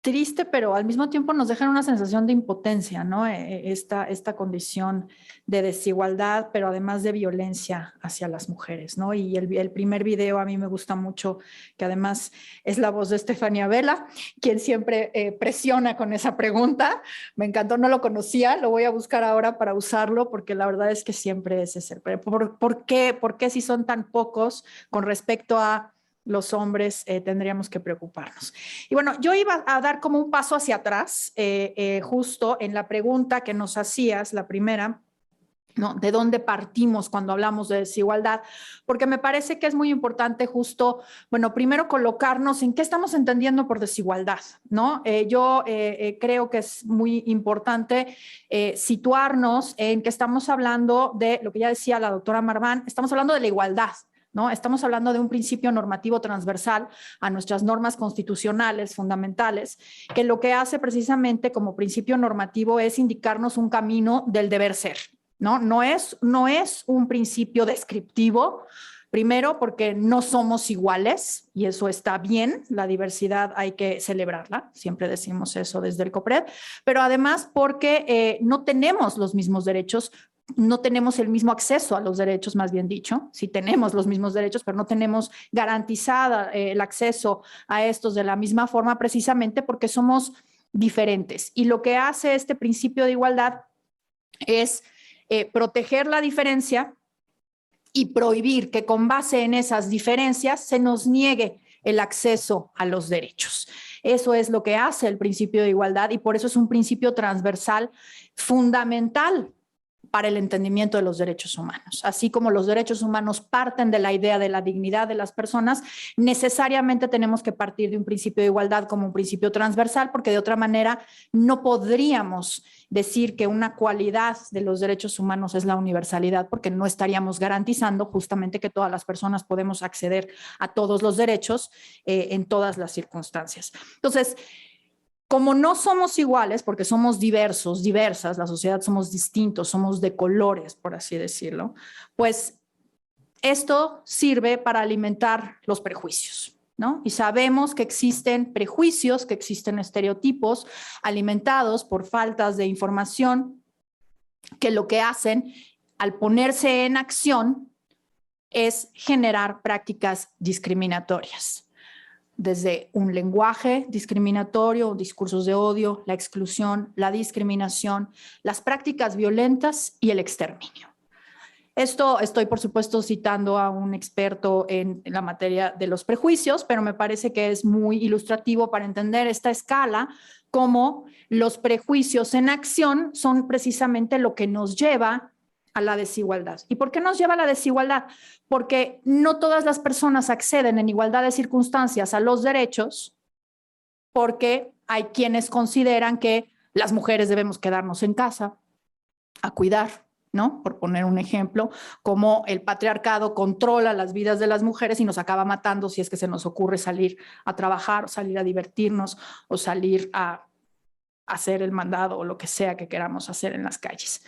triste, pero al mismo tiempo nos deja una sensación de impotencia, ¿no? Esta condición de desigualdad, pero además de violencia hacia las mujeres, ¿no? Y el primer video a mí me gusta mucho, que además es la voz de Estefanía Vela, quien siempre presiona con esa pregunta. Me encantó, no lo conocía, lo voy a buscar ahora para usarlo, porque la verdad es que siempre es ese. ¿Por qué si son tan pocos con respecto a los hombres tendríamos que preocuparnos? Y bueno, yo iba a dar como un paso hacia atrás, justo en la pregunta que nos hacías, la primera, ¿no? ¿De dónde partimos cuando hablamos de desigualdad? Porque me parece que es muy importante justo, bueno, primero colocarnos en qué estamos entendiendo por desigualdad, ¿no? Yo creo que es muy importante situarnos en que estamos hablando de lo que ya decía la doctora Marván, estamos hablando de la igualdad, ¿no? Estamos hablando de un principio normativo transversal a nuestras normas constitucionales fundamentales, que lo que hace precisamente como principio normativo es indicarnos un camino del deber ser, ¿no? No es un principio descriptivo, primero porque no somos iguales y eso está bien, la diversidad hay que celebrarla, siempre decimos eso desde el COPRED, pero además porque no tenemos los mismos derechos, no tenemos el mismo acceso a los derechos, más bien dicho, sí tenemos los mismos derechos, pero no tenemos garantizada el acceso a estos de la misma forma, precisamente porque somos diferentes. Y lo que hace este principio de igualdad es proteger la diferencia y prohibir que con base en esas diferencias se nos niegue el acceso a los derechos. Eso es lo que hace el principio de igualdad y por eso es un principio transversal fundamental para el entendimiento de los derechos humanos. Así como los derechos humanos parten de la idea de la dignidad de las personas, necesariamente tenemos que partir de un principio de igualdad como un principio transversal, porque de otra manera no podríamos decir que una cualidad de los derechos humanos es la universalidad, porque no estaríamos garantizando justamente que todas las personas podemos acceder a todos los derechos en todas las circunstancias. Entonces, como no somos iguales, porque somos diversos, diversas, la sociedad somos distintos, somos de colores, por así decirlo, pues esto sirve para alimentar los prejuicios, ¿no? Y sabemos que existen prejuicios, que existen estereotipos alimentados por faltas de información, que lo que hacen al ponerse en acción es generar prácticas discriminatorias. Desde un lenguaje discriminatorio, discursos de odio, la exclusión, la discriminación, las prácticas violentas y el exterminio. Esto estoy, por supuesto, citando a un experto en la materia de los prejuicios, pero me parece que es muy ilustrativo para entender esta escala, cómo los prejuicios en acción son precisamente lo que nos lleva a la desigualdad. ¿Y por qué nos lleva a la desigualdad? Porque no todas las personas acceden en igualdad de circunstancias a los derechos, porque hay quienes consideran que las mujeres debemos quedarnos en casa a cuidar, ¿no? Por poner un ejemplo, como el patriarcado controla las vidas de las mujeres y nos acaba matando si es que se nos ocurre salir a trabajar, o salir a divertirnos, o salir a hacer el mandado o lo que sea que queramos hacer en las calles.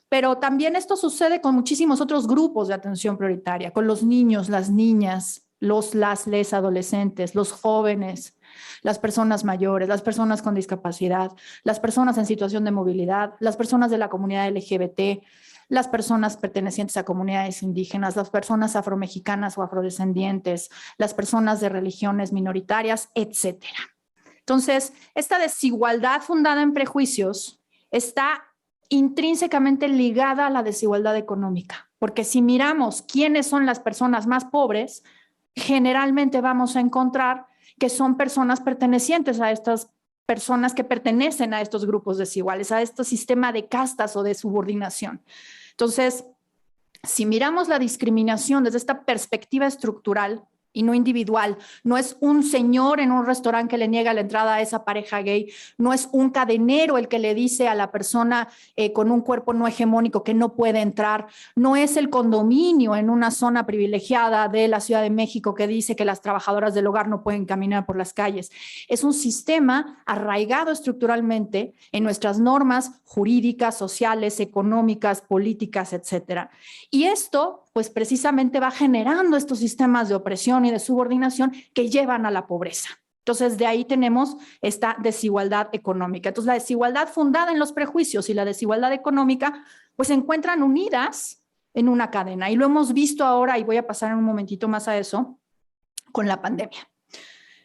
Pero también esto sucede con muchísimos otros grupos de atención prioritaria, con los niños, las niñas, les adolescentes, los jóvenes, las personas mayores, las personas con discapacidad, las personas en situación de movilidad, las personas de la comunidad LGBT, las personas pertenecientes a comunidades indígenas, las personas afromexicanas o afrodescendientes, las personas de religiones minoritarias, etcétera. Entonces, esta desigualdad fundada en prejuicios está intrínsecamente ligada a la desigualdad económica, porque si miramos quiénes son las personas más pobres, generalmente vamos a encontrar que son personas pertenecientes a estas personas que pertenecen a estos grupos desiguales, a este sistema de castas o de subordinación. Entonces, si miramos la discriminación desde esta perspectiva estructural y no individual, no es un señor en un restaurante que le niega la entrada a esa pareja gay, no es un cadenero el que le dice a la persona con un cuerpo no hegemónico que no puede entrar, no es el condominio en una zona privilegiada de la Ciudad de México que dice que las trabajadoras del hogar no pueden caminar por las calles. Es un sistema arraigado estructuralmente en nuestras normas jurídicas, sociales, económicas, políticas, etcétera. Y esto, pues precisamente va generando estos sistemas de opresión y de subordinación que llevan a la pobreza. Entonces, de ahí tenemos esta desigualdad económica. Entonces, la desigualdad fundada en los prejuicios y la desigualdad económica, pues se encuentran unidas en una cadena. Y lo hemos visto ahora, y voy a pasar en un momentito más a eso, con la pandemia.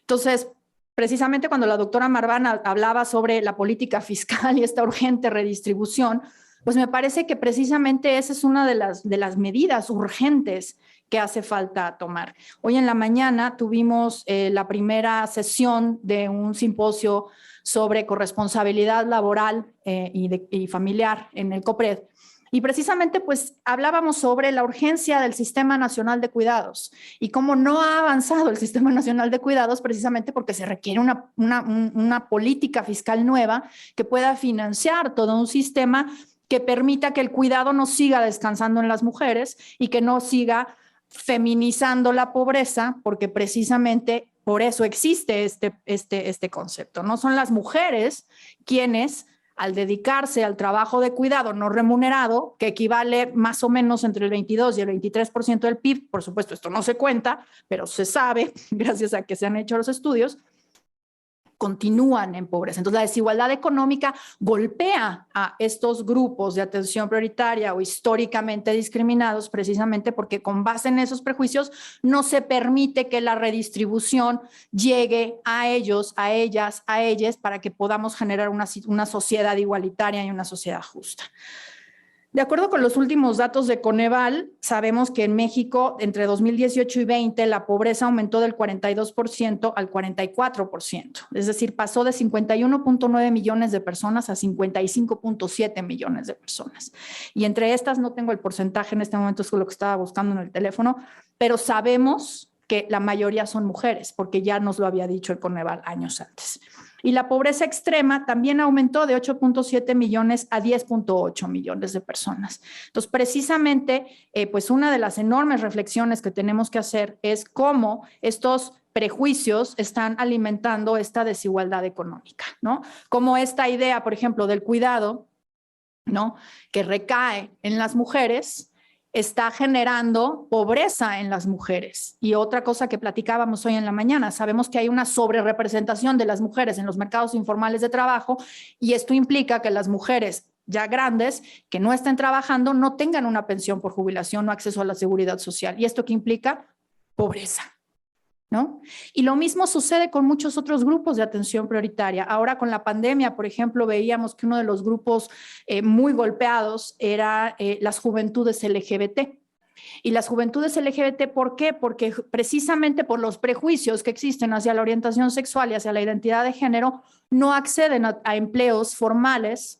Entonces, precisamente cuando la doctora Marván hablaba sobre la política fiscal y esta urgente redistribución, pues me parece que precisamente esa es una de las medidas urgentes que hace falta tomar. Hoy en la mañana tuvimos la primera sesión de un simposio sobre corresponsabilidad laboral y familiar en el COPRED. Y precisamente pues hablábamos sobre la urgencia del Sistema Nacional de Cuidados y cómo no ha avanzado el Sistema Nacional de Cuidados precisamente porque se requiere una política fiscal nueva que pueda financiar todo un sistema que permita que el cuidado no siga descansando en las mujeres y que no siga feminizando la pobreza, porque precisamente por eso existe este concepto. No son las mujeres quienes, al dedicarse al trabajo de cuidado no remunerado, que equivale más o menos entre el 22 y el 23% del PIB, por supuesto esto no se cuenta, pero se sabe, gracias a que se han hecho los estudios, continúan en pobreza. Entonces, la desigualdad económica golpea a estos grupos de atención prioritaria o históricamente discriminados precisamente porque con base en esos prejuicios no se permite que la redistribución llegue a ellos, a ellas, a ellas para que podamos generar una sociedad igualitaria y una sociedad justa. De acuerdo con los últimos datos de Coneval, sabemos que en México entre 2018 y 20 la pobreza aumentó del 42% al 44%, es decir, pasó de 51.9 millones de personas a 55.7 millones de personas. Y entre estas, no tengo el porcentaje en este momento, es lo que estaba buscando en el teléfono, pero sabemos que la mayoría son mujeres, porque ya nos lo había dicho el Coneval años antes. Y la pobreza extrema también aumentó de 8.7 millones a 10.8 millones de personas. Entonces, precisamente, pues una de las enormes reflexiones que tenemos que hacer es cómo estos prejuicios están alimentando esta desigualdad económica, ¿no? Como esta idea, por ejemplo, del cuidado, ¿no? Que recae en las mujeres, está generando pobreza en las mujeres. Y otra cosa que platicábamos hoy en la mañana, sabemos que hay una sobrerepresentación de las mujeres en los mercados informales de trabajo y esto implica que las mujeres ya grandes que no estén trabajando no tengan una pensión por jubilación o acceso a la seguridad social. ¿Y esto qué implica? Pobreza, ¿no? Y lo mismo sucede con muchos otros grupos de atención prioritaria. Ahora con la pandemia, por ejemplo, veíamos que uno de los grupos muy golpeados era las juventudes LGBT. Y las juventudes LGBT, ¿por qué? Porque precisamente por los prejuicios que existen hacia la orientación sexual y hacia la identidad de género, no acceden a empleos formales.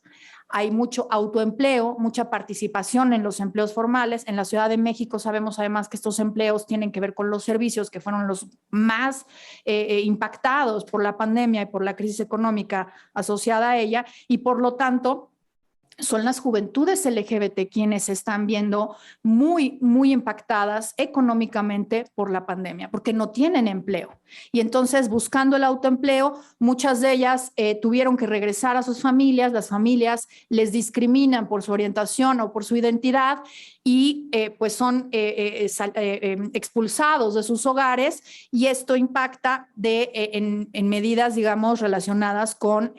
Hay mucho autoempleo, mucha participación en los empleos formales. En la Ciudad de México sabemos además que estos empleos tienen que ver con los servicios que fueron los más impactados por la pandemia y por la crisis económica asociada a ella y por lo tanto son las juventudes LGBT quienes se están viendo muy, muy impactadas económicamente por la pandemia, porque no tienen empleo. Y entonces, buscando el autoempleo, muchas de ellas tuvieron que regresar a sus familias, las familias les discriminan por su orientación o por su identidad y pues son expulsados de sus hogares y esto impacta en medidas, digamos, relacionadas con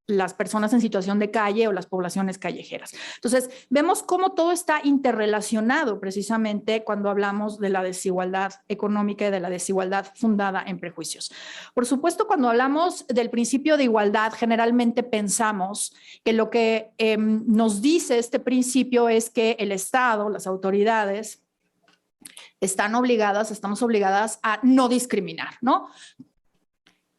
las personas en situación de calle o las poblaciones callejeras. Entonces, vemos cómo todo está interrelacionado precisamente cuando hablamos de la desigualdad económica y de la desigualdad fundada en prejuicios. Por supuesto, cuando hablamos del principio de igualdad, generalmente pensamos que lo que nos dice este principio es que el Estado, las autoridades, estamos obligadas a no discriminar, ¿no?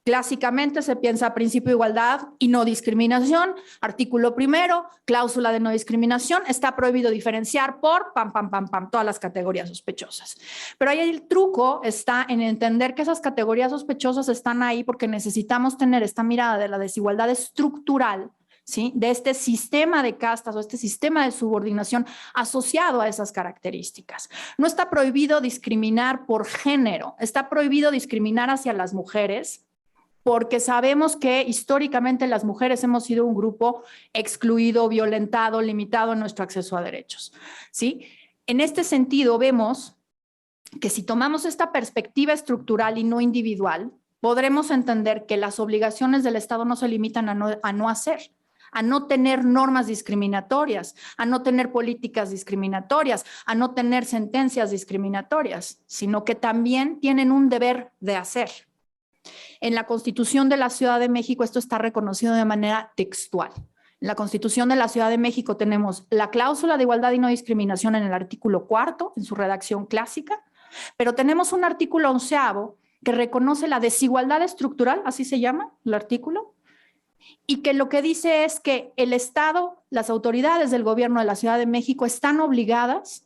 Clásicamente se piensa principio de igualdad y no discriminación, artículo primero, cláusula de no discriminación, está prohibido diferenciar por todas las categorías sospechosas. Pero ahí el truco está en entender que esas categorías sospechosas están ahí porque necesitamos tener esta mirada de la desigualdad estructural, ¿sí? De este sistema de castas o este sistema de subordinación asociado a esas características. No está prohibido discriminar por género, está prohibido discriminar hacia las mujeres, porque sabemos que históricamente las mujeres hemos sido un grupo excluido, violentado, limitado en nuestro acceso a derechos, ¿sí? En este sentido, vemos que si tomamos esta perspectiva estructural y no individual, podremos entender que las obligaciones del Estado no se limitan a no hacer, a no tener normas discriminatorias, a no tener políticas discriminatorias, a no tener sentencias discriminatorias, sino que también tienen un deber de hacer. En la Constitución de la Ciudad de México esto está reconocido de manera textual. En la Constitución de la Ciudad de México tenemos la cláusula de igualdad y no discriminación en el artículo 4, en su redacción clásica, pero tenemos un artículo 11º que reconoce la desigualdad estructural, así se llama el artículo, y que lo que dice es que el Estado, las autoridades del gobierno de la Ciudad de México están obligadas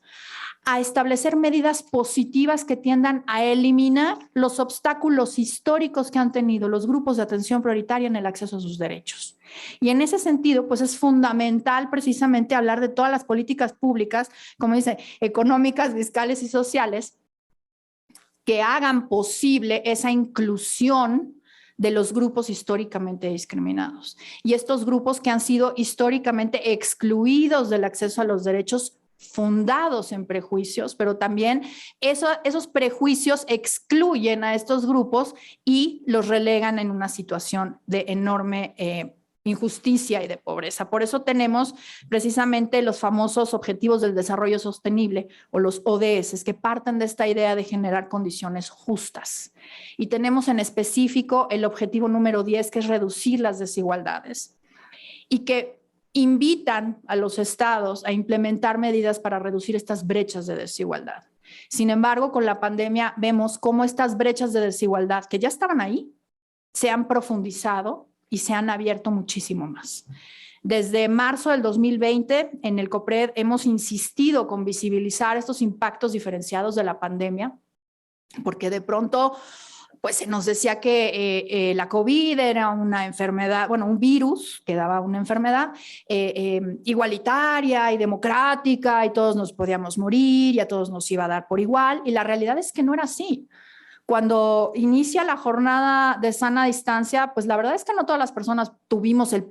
a establecer medidas positivas que tiendan a eliminar los obstáculos históricos que han tenido los grupos de atención prioritaria en el acceso a sus derechos. Y en ese sentido, pues es fundamental precisamente hablar de todas las políticas públicas, como dice, económicas, fiscales y sociales, que hagan posible esa inclusión de los grupos históricamente discriminados. Y estos grupos que han sido históricamente excluidos del acceso a los derechos fundados en prejuicios, pero también esos prejuicios excluyen a estos grupos y los relegan en una situación de enorme injusticia y de pobreza. Por eso tenemos precisamente los famosos Objetivos del Desarrollo Sostenible o los ODS, que parten de esta idea de generar condiciones justas. Y tenemos en específico el objetivo número 10, que es reducir las desigualdades y que invitan a los estados a implementar medidas para reducir estas brechas de desigualdad. Sin embargo, con la pandemia vemos cómo estas brechas de desigualdad que ya estaban ahí se han profundizado y se han abierto muchísimo más. Desde marzo del 2020, en el COPRED hemos insistido con visibilizar estos impactos diferenciados de la pandemia, porque de pronto pues se nos decía que la COVID era una enfermedad, bueno, un virus que daba una enfermedad igualitaria y democrática y todos nos podíamos morir y a todos nos iba a dar por igual. Y la realidad es que no era así. Cuando inicia la jornada de sana distancia, pues la verdad es que no todas las personas tuvieron el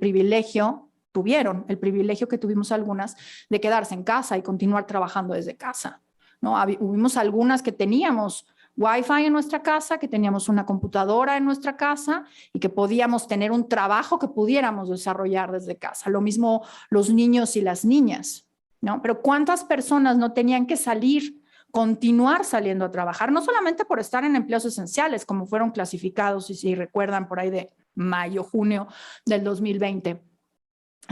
privilegio que tuvimos algunas de quedarse en casa y continuar trabajando desde casa, ¿no? Hubimos algunas que teníamos Wi-Fi en nuestra casa, que teníamos una computadora en nuestra casa y que podíamos tener un trabajo que pudiéramos desarrollar desde casa. Lo mismo los niños y las niñas, ¿no? Pero ¿cuántas personas no tenían que continuar saliendo a trabajar? No solamente por estar en empleos esenciales, como fueron clasificados, y si recuerdan, por ahí de mayo, junio del 2020,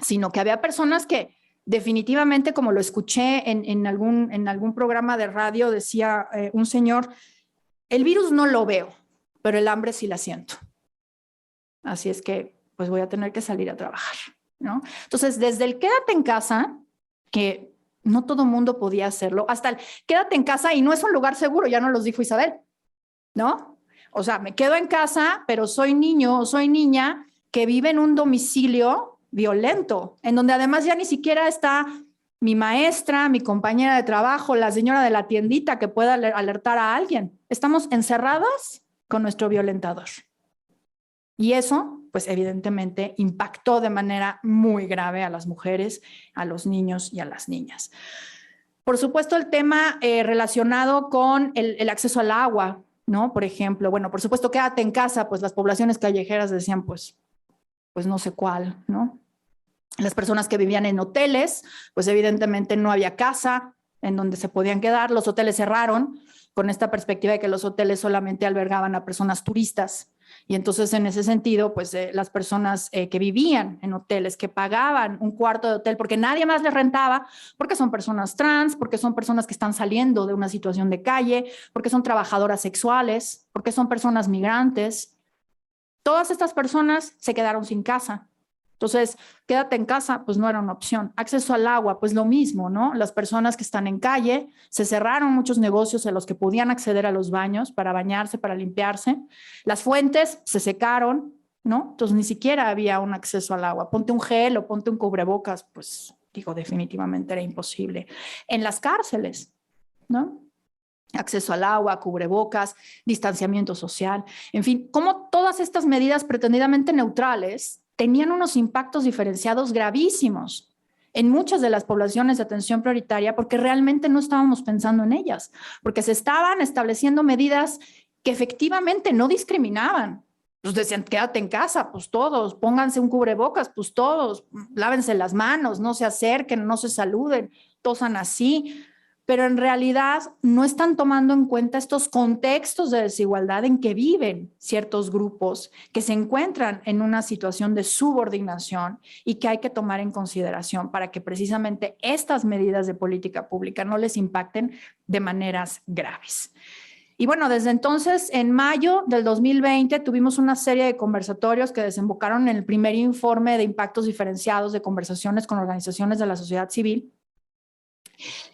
sino que había personas que definitivamente, como lo escuché en algún programa de radio, decía un señor, el virus no lo veo, pero el hambre sí la siento. Así es que pues voy a tener que salir a trabajar, ¿no? Entonces, desde el quédate en casa, que no todo mundo podía hacerlo, hasta el quédate en casa y no es un lugar seguro, ya nos los dijo Isabel, ¿no? O sea, me quedo en casa, pero soy niño o soy niña que vive en un domicilio violento, en donde además ya ni siquiera está mi maestra, mi compañera de trabajo, la señora de la tiendita que pueda alertar a alguien. Estamos encerradas con nuestro violentador. Y eso, pues evidentemente, impactó de manera muy grave a las mujeres, a los niños y a las niñas. Por supuesto, el tema relacionado con el acceso al agua, ¿no? Por ejemplo, bueno, por supuesto, quédate en casa, pues las poblaciones callejeras decían, pues no sé cuál, ¿no? Las personas que vivían en hoteles, pues evidentemente no había casa en donde se podían quedar. Los hoteles cerraron con esta perspectiva de que los hoteles solamente albergaban a personas turistas. Y entonces, en ese sentido, pues las personas que vivían en hoteles, que pagaban un cuarto de hotel porque nadie más les rentaba, porque son personas trans, porque son personas que están saliendo de una situación de calle, porque son trabajadoras sexuales, porque son personas migrantes. Todas estas personas se quedaron sin casa. Entonces, quédate en casa, pues no era una opción. Acceso al agua, pues lo mismo, ¿no? Las personas que están en calle, se cerraron muchos negocios a los que podían acceder a los baños para bañarse, para limpiarse. Las fuentes se secaron, ¿no? Entonces, ni siquiera había un acceso al agua. Ponte un gel o ponte un cubrebocas, pues digo, definitivamente era imposible. En las cárceles, ¿no? Acceso al agua, cubrebocas, distanciamiento social, en fin, como todas estas medidas pretendidamente neutrales tenían unos impactos diferenciados gravísimos en muchas de las poblaciones de atención prioritaria porque realmente no estábamos pensando en ellas, porque se estaban estableciendo medidas que efectivamente no discriminaban. Pues decían, quédate en casa, pues todos, pónganse un cubrebocas, pues todos, lávense las manos, no se acerquen, no se saluden, tosan así. Pero en realidad no están tomando en cuenta estos contextos de desigualdad en que viven ciertos grupos que se encuentran en una situación de subordinación y que hay que tomar en consideración para que precisamente estas medidas de política pública no les impacten de maneras graves. Y bueno, desde entonces, en mayo del 2020, tuvimos una serie de conversatorios que desembocaron en el primer informe de impactos diferenciados de conversaciones con organizaciones de la sociedad civil,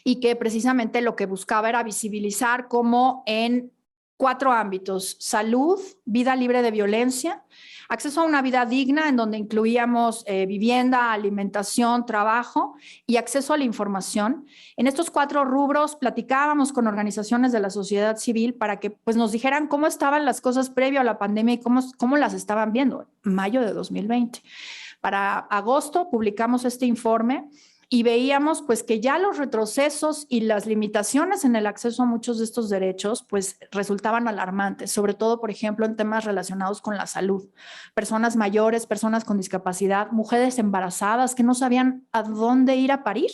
y que precisamente lo que buscaba era visibilizar cómo en 4 ámbitos: salud, vida libre de violencia, acceso a una vida digna en donde incluíamos vivienda, alimentación, trabajo y acceso a la información. En estos 4 rubros platicábamos con organizaciones de la sociedad civil para que pues, nos dijeran cómo estaban las cosas previo a la pandemia y cómo las estaban viendo. Mayo de 2020. Para agosto publicamos este informe y veíamos pues que ya los retrocesos y las limitaciones en el acceso a muchos de estos derechos pues resultaban alarmantes, sobre todo, por ejemplo, en temas relacionados con la salud. Personas mayores, personas con discapacidad, mujeres embarazadas que no sabían a dónde ir a parir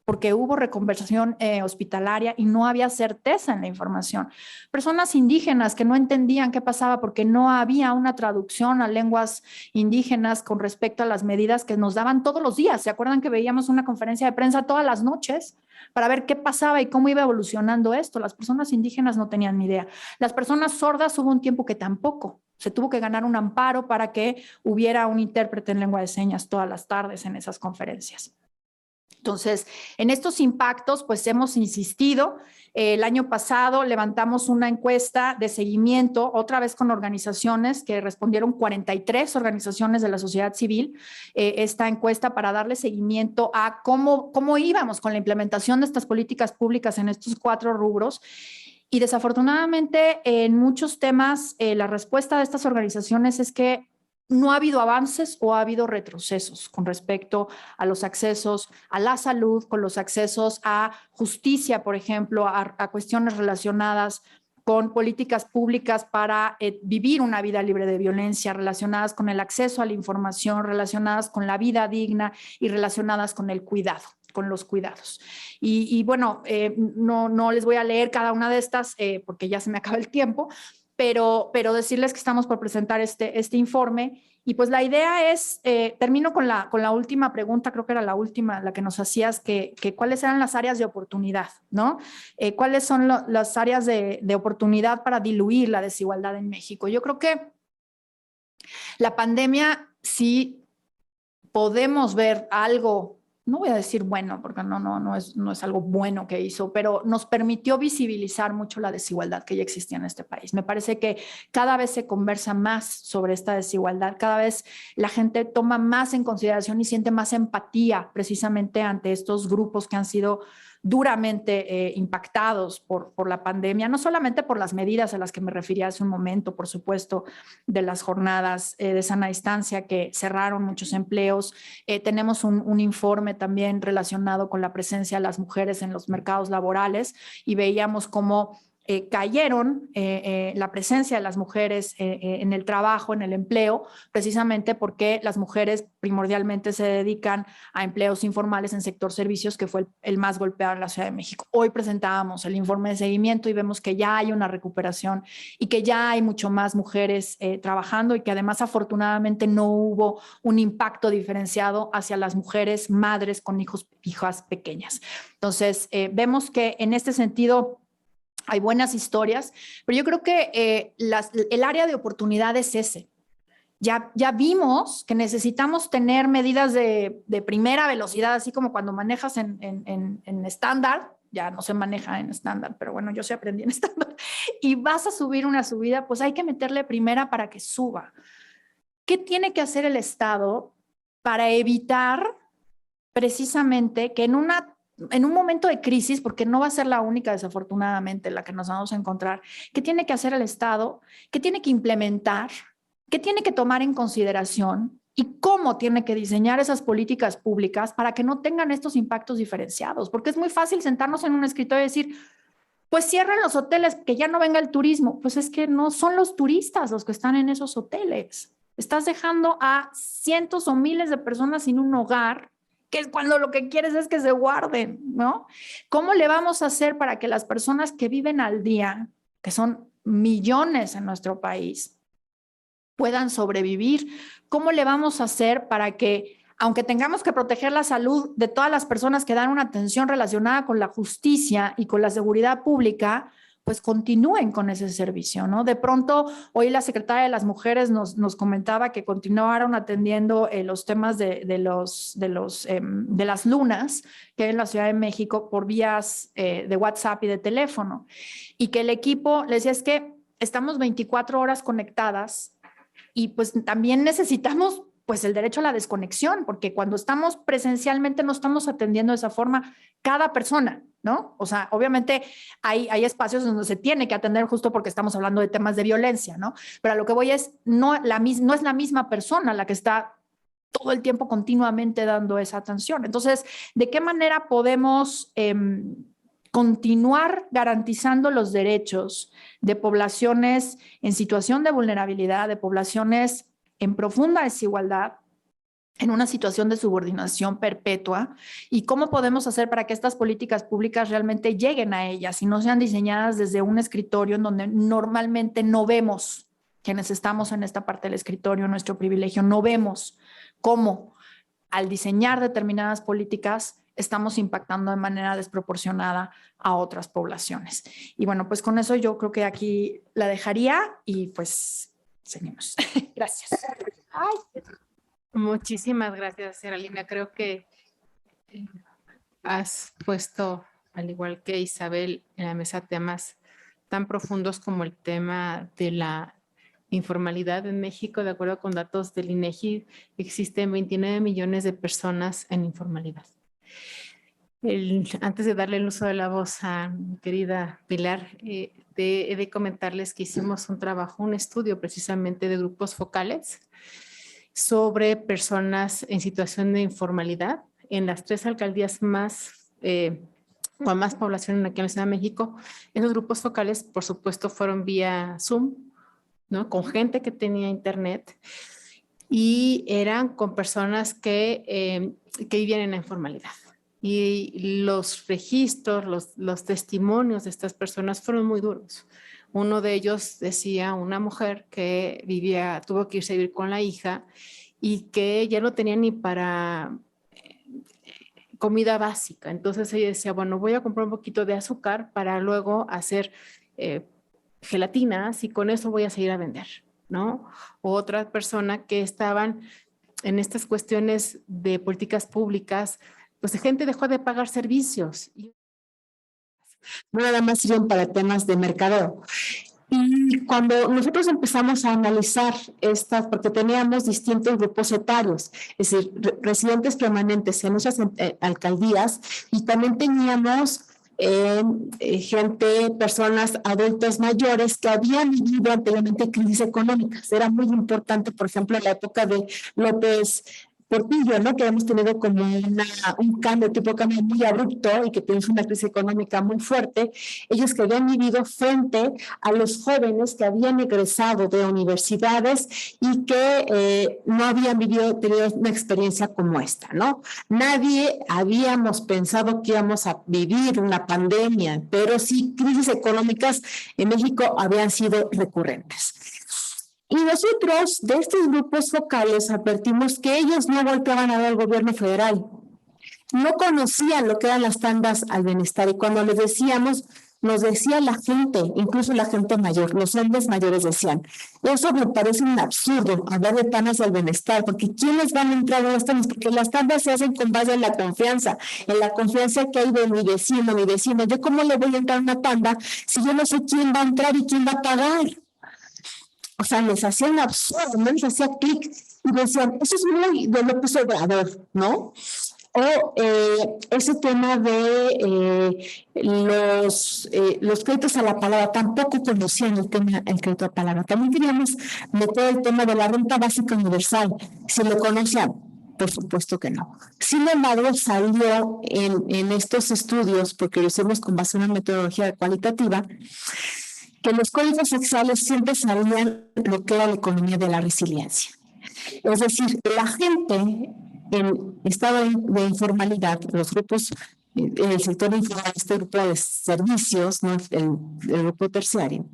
porque hubo reconversión hospitalaria y no había certeza en la información. Personas indígenas que no entendían qué pasaba porque no había una traducción a lenguas indígenas con respecto a las medidas que nos daban todos los días. ¿Se acuerdan que veíamos una conferencia de prensa todas las noches para ver qué pasaba y cómo iba evolucionando esto? Las personas indígenas no tenían ni idea. Las personas sordas hubo un tiempo que tampoco. Se tuvo que ganar un amparo para que hubiera un intérprete en lengua de señas todas las tardes en esas conferencias. Entonces, en estos impactos, pues hemos insistido. El año pasado levantamos una encuesta de seguimiento, otra vez con organizaciones que respondieron 43 organizaciones de la sociedad civil, esta encuesta para darle seguimiento a cómo íbamos con la implementación de estas políticas públicas en estos 4 rubros. Y desafortunadamente en muchos temas la respuesta de estas organizaciones es que no ha habido avances o ha habido retrocesos con respecto a los accesos a la salud, con los accesos a justicia, por ejemplo, a cuestiones relacionadas con políticas públicas para vivir una vida libre de violencia, relacionadas con el acceso a la información, relacionadas con la vida digna y relacionadas con el cuidado, con los cuidados. Y bueno, no les voy a leer cada una de estas porque ya se me acaba el tiempo, pero decirles que estamos por presentar este informe. Y pues la idea es, termino con la última pregunta, creo que era la última, la que nos hacías, que cuáles eran las áreas de oportunidad, ¿no? ¿Cuáles son las áreas de oportunidad para diluir la desigualdad en México? Yo creo que la pandemia sí podemos ver algo, no voy a decir bueno, porque no es algo bueno que hizo, pero nos permitió visibilizar mucho la desigualdad que ya existía en este país. Me parece que cada vez se conversa más sobre esta desigualdad, cada vez la gente toma más en consideración y siente más empatía precisamente ante estos grupos que han sido duramente impactados por la pandemia, no solamente por las medidas a las que me refería hace un momento, por supuesto, de las jornadas de sana distancia que cerraron muchos empleos. Tenemos un informe también relacionado con la presencia de las mujeres en los mercados laborales y veíamos cómo cayeron la presencia de las mujeres en el trabajo, en el empleo, precisamente porque las mujeres primordialmente se dedican a empleos informales en sector servicios, que fue el más golpeado en la Ciudad de México. Hoy presentábamos el informe de seguimiento y vemos que ya hay una recuperación y que ya hay mucho más mujeres trabajando y que además afortunadamente no hubo un impacto diferenciado hacia las mujeres madres con hijas pequeñas. Entonces, vemos que en este sentido hay buenas historias, pero yo creo que el área de oportunidad es ese. Ya vimos que necesitamos tener medidas de primera velocidad, así como cuando manejas en estándar, ya no se maneja en estándar, pero bueno, yo sí aprendí en estándar, y vas a subir una subida, pues hay que meterle primera para que suba. ¿Qué tiene que hacer el Estado para evitar precisamente que en un momento de crisis, porque no va a ser la única, desafortunadamente, la que nos vamos a encontrar, ¿qué tiene que hacer el Estado? ¿Qué tiene que implementar? ¿Qué tiene que tomar en consideración? ¿Y cómo tiene que diseñar esas políticas públicas para que no tengan estos impactos diferenciados? Porque es muy fácil sentarnos en un escritorio y decir, pues cierran los hoteles, que ya no venga el turismo. Pues es que no son los turistas los que están en esos hoteles. Estás dejando a cientos o miles de personas sin un hogar, que es cuando lo que quieres es que se guarden, ¿no? ¿Cómo le vamos a hacer para que las personas que viven al día, que son millones en nuestro país, puedan sobrevivir? ¿Cómo le vamos a hacer para que, aunque tengamos que proteger la salud de todas las personas que dan una atención relacionada con la justicia y con la seguridad pública, pues continúen con ese servicio, ¿no? De pronto, hoy la secretaria de las Mujeres nos comentaba que continuaron atendiendo los temas de las lunas que hay en la Ciudad de México por vías de WhatsApp y de teléfono, y que el equipo les decía, es que estamos 24 horas conectadas y pues también necesitamos pues el derecho a la desconexión, porque cuando estamos presencialmente no estamos atendiendo de esa forma cada persona, ¿no? O sea, obviamente hay espacios donde se tiene que atender justo porque estamos hablando de temas de violencia, ¿no? Pero a lo que voy es, no es la misma persona la que está todo el tiempo continuamente dando esa atención. Entonces, ¿de qué manera podemos continuar garantizando los derechos de poblaciones en situación de vulnerabilidad, de poblaciones en profunda desigualdad, en una situación de subordinación perpetua? ¿Y cómo podemos hacer para que estas políticas públicas realmente lleguen a ellas y no sean diseñadas desde un escritorio en donde normalmente no vemos, quienes estamos en esta parte del escritorio, nuestro privilegio, no vemos cómo al diseñar determinadas políticas estamos impactando de manera desproporcionada a otras poblaciones? Y bueno, pues con eso yo creo que aquí la dejaría y pues seguimos. Gracias. Ay. Muchísimas gracias, Seralina. Creo que has puesto, al igual que Isabel, en la mesa temas tan profundos como el tema de la informalidad en México. De acuerdo con datos del INEGI, existen 29 millones de personas en informalidad. Antes de darle el uso de la voz a mi querida Pilar, he de comentarles que hicimos un estudio precisamente de grupos focales sobre personas en situación de informalidad en las 3 alcaldías más con más población aquí en la Ciudad de México. Esos grupos focales, por supuesto, fueron vía Zoom, ¿no? Con gente que tenía internet y eran con personas que vivían en la informalidad. Y los registros, los testimonios de estas personas fueron muy duros. Uno de ellos decía una mujer que tuvo que irse a vivir con la hija y que ya no tenía ni para comida básica. Entonces ella decía, bueno, voy a comprar un poquito de azúcar para luego hacer gelatinas y con eso voy a seguir a vender, ¿no? O otra persona que estaban en estas cuestiones de políticas públicas, pues la gente dejó de pagar servicios. No nada más sirven para temas de mercadeo. Y cuando nosotros empezamos a analizar estas, porque teníamos distintos grupos etarios, es decir, residentes permanentes en nuestras alcaldías, y también teníamos personas adultas mayores que habían vivido anteriormente crisis económicas. Era muy importante, por ejemplo, en la época de López Portillo, ¿no? Que hemos tenido como un tipo de cambio muy abrupto y que tuvimos una crisis económica muy fuerte. Ellos que habían vivido frente a los jóvenes que habían egresado de universidades y que no habían tenido una experiencia como esta, ¿no? Nadie habíamos pensado que íbamos a vivir una pandemia, pero sí crisis económicas en México habían sido recurrentes. Y nosotros de estos grupos focales advertimos que ellos no volteaban a ver al gobierno federal, no conocían lo que eran las tandas al bienestar y cuando les decíamos, nos decía la gente, incluso la gente mayor, los hombres mayores decían, eso me parece un absurdo hablar de tandas al bienestar, porque ¿quiénes van a entrar a las tandas? Porque las tandas se hacen con base en la confianza que hay de mi vecino, yo cómo le voy a entrar a una tanda si yo no sé quién va a entrar y quién va a pagar. O sea, les hacía un absurdo, no les hacía clic y decían, eso es muy de López Obrador, ¿no? O ese tema de los créditos a la palabra, tampoco conocían el crédito a la palabra. También queríamos meter el tema de la renta básica universal, si lo conocían. Por supuesto que no. Sin embargo, salió en estos estudios, porque lo hicimos con base en una metodología cualitativa, que los códigos sexuales siempre salían lo que era la economía de la resiliencia. Es decir, la gente en estado de informalidad, los grupos, en el sector informal, este grupo de servicios, ¿no? el grupo terciario,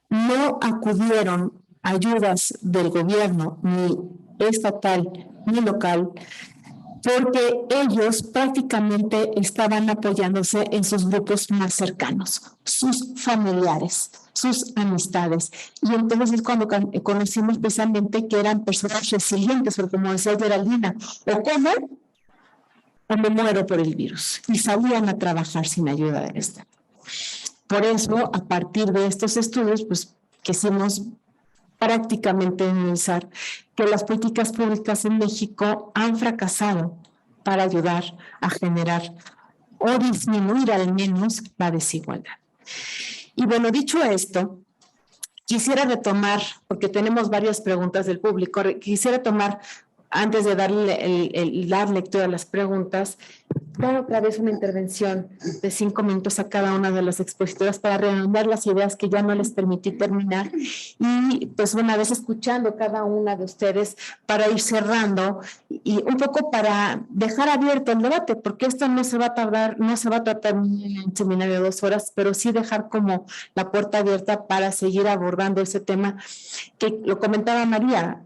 no acudieron a ayudas del gobierno, ni estatal, ni local, porque ellos prácticamente estaban apoyándose en sus grupos más cercanos, sus familiares, sus amistades. Y entonces es cuando conocimos precisamente que eran personas resilientes, porque como decía Geraldina, o como o me muero por el virus. Y salían a trabajar sin ayuda del Estado. Por eso, a partir de estos estudios, pues quisimos prácticamente analizar que las políticas públicas en México han fracasado para ayudar a generar o disminuir al menos la desigualdad. Y bueno, dicho esto, quisiera retomar, porque tenemos varias preguntas del público, quisiera tomar, antes de darle dar lectura a las preguntas, dar otra vez una intervención de 5 minutos a cada una de las expositoras para redondear las ideas que ya no les permití terminar y pues una vez escuchando cada una de ustedes para ir cerrando y un poco para dejar abierto el debate, porque esto no se va a tratar en un seminario de 2 horas, pero sí dejar como la puerta abierta para seguir abordando ese tema que lo comentaba María.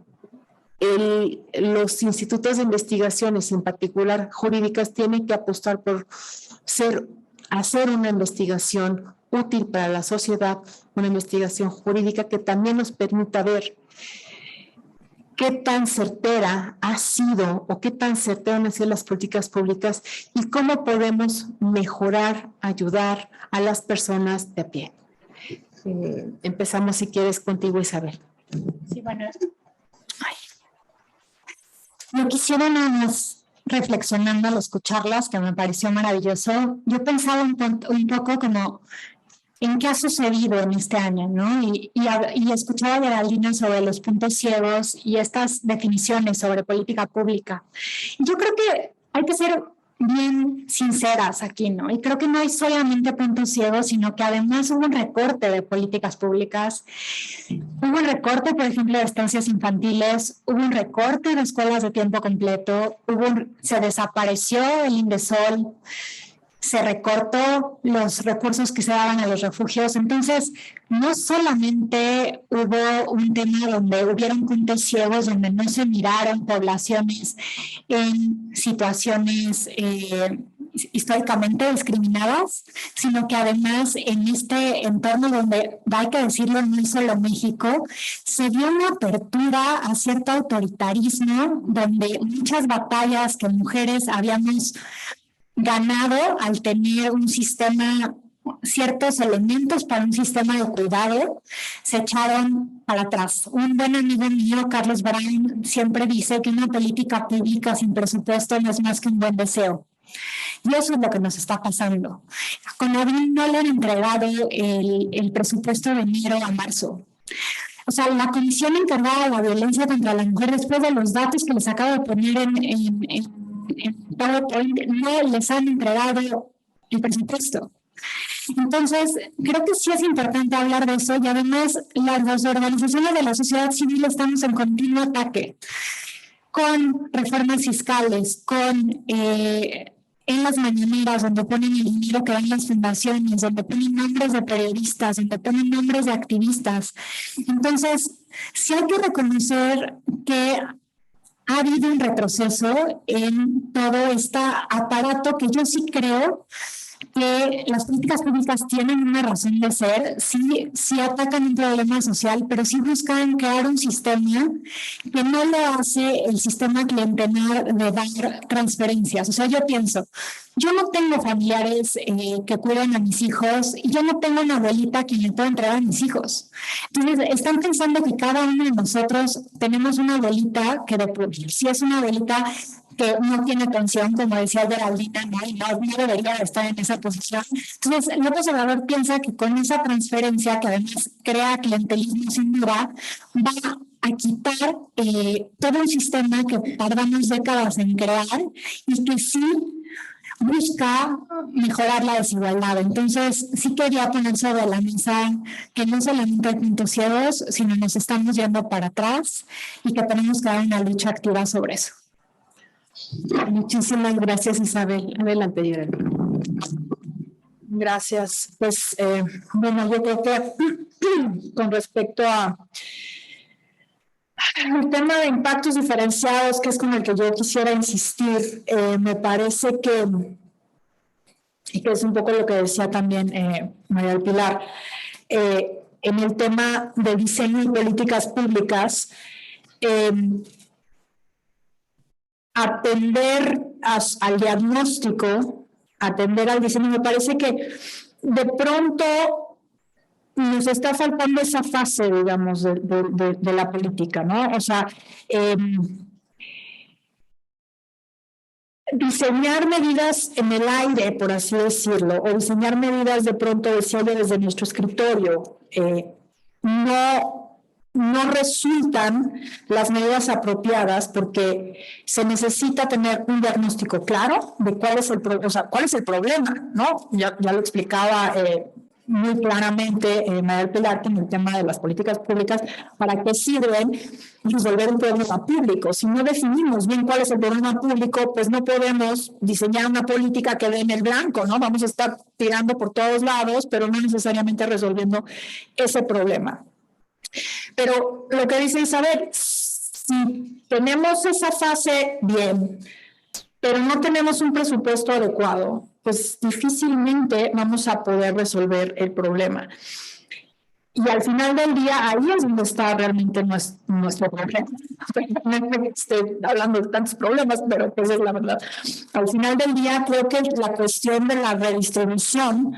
Los institutos de investigaciones, en particular jurídicas, tienen que apostar por hacer una investigación útil para la sociedad, una investigación jurídica que también nos permita ver qué tan certera ha sido o qué tan certeras han sido las políticas públicas y cómo podemos mejorar, ayudar a las personas de a pie. Empezamos, si quieres, contigo, Isabel. Sí, bueno. Yo quisiera nada más reflexionando al escucharlas, que me pareció maravilloso. Yo pensaba un poco como en qué ha sucedido en este año, ¿no? Y escuchaba a Geraldina sobre los puntos ciegos y estas definiciones sobre política pública. Yo creo que hay que ser bien sinceras aquí, ¿no? Y creo que no hay solamente puntos ciegos, sino que además hubo un recorte de políticas públicas. Hubo un recorte, por ejemplo, de estancias infantiles, hubo un recorte de escuelas de tiempo completo, se desapareció el Indesol, se recortó los recursos que se daban a los refugios. Entonces, no solamente hubo un tema donde hubieron puntos ciegos, donde no se miraron poblaciones en situaciones históricamente discriminadas, sino que además en este entorno donde, hay que decirlo, no es solo México, se dio una apertura a cierto autoritarismo, donde muchas batallas que mujeres habíamos ganado al tener un sistema, ciertos elementos para un sistema de cuidado, se echaron para atrás. Un buen amigo mío, Carlos Brown, siempre dice que una política pública sin presupuesto no es más que un buen deseo. Y eso es lo que nos está pasando. Con abril no le han entregado el presupuesto de enero a marzo. O sea, la comisión encargada de la violencia contra la mujer, después de los datos que les acabo de poner en PowerPoint, no les han entregado el presupuesto. Entonces, creo que sí es importante hablar de eso, y además las organizaciones de la sociedad civil estamos en continuo ataque con reformas fiscales, con en las mañaneras, donde ponen el dinero que dan las fundaciones, donde ponen nombres de periodistas, donde ponen nombres de activistas. Entonces, sí hay que reconocer que ha habido un retroceso en todo este aparato que yo sí creo que las políticas públicas tienen una razón de ser, sí atacan un problema social, pero sí buscan crear un sistema que no lo hace el sistema clientelar de dar transferencias. O sea, yo pienso, yo no tengo familiares que cuiden a mis hijos y yo no tengo una abuelita quien le pueda entregar a mis hijos. Entonces, están pensando que cada uno de nosotros tenemos una abuelita que si es una abuelita que no tiene pensión, como decía Geraldina, ¿no? Y no debería estar en esa posición. Entonces, López Obrador piensa que con esa transferencia, que además crea clientelismo sin duda, va a quitar todo un sistema que tardamos décadas en crear y que sí busca mejorar la desigualdad. Entonces, sí quería poner sobre la mesa que no solamente hay puntos ciegos, sino nos estamos yendo para atrás y que tenemos que dar una lucha activa sobre eso. Muchísimas gracias, Isabel. Adelante, Geraldina. Gracias. Pues, bueno, yo creo que con respecto a el tema de impactos diferenciados, que es con el que yo quisiera insistir, me parece que es un poco lo que decía también María del Pilar, en el tema de diseño y políticas públicas, atender al diagnóstico, atender al diseño, me parece que de pronto nos está faltando esa fase, digamos, de la política, ¿no? O sea, diseñar medidas en el aire, por así decirlo, o diseñar medidas de pronto, decía yo, desde nuestro escritorio, no resultan las medidas apropiadas porque se necesita tener un diagnóstico claro de cuál es el problema, ¿no? Ya lo explicaba muy claramente María del Pilar en el tema de las políticas públicas, para qué sirven resolver un problema público. Si no definimos bien cuál es el problema público, pues no podemos diseñar una política que dé en el blanco, ¿no? Vamos a estar tirando por todos lados, pero no necesariamente resolviendo ese problema. Pero lo que dice Isabel, si tenemos esa fase, bien, pero no tenemos un presupuesto adecuado, pues difícilmente vamos a poder resolver el problema. Y al final del día, ahí es donde está realmente nuestro problema. No estoy hablando de tantos problemas, pero pues es la verdad. Al final del día, creo que la cuestión de la redistribución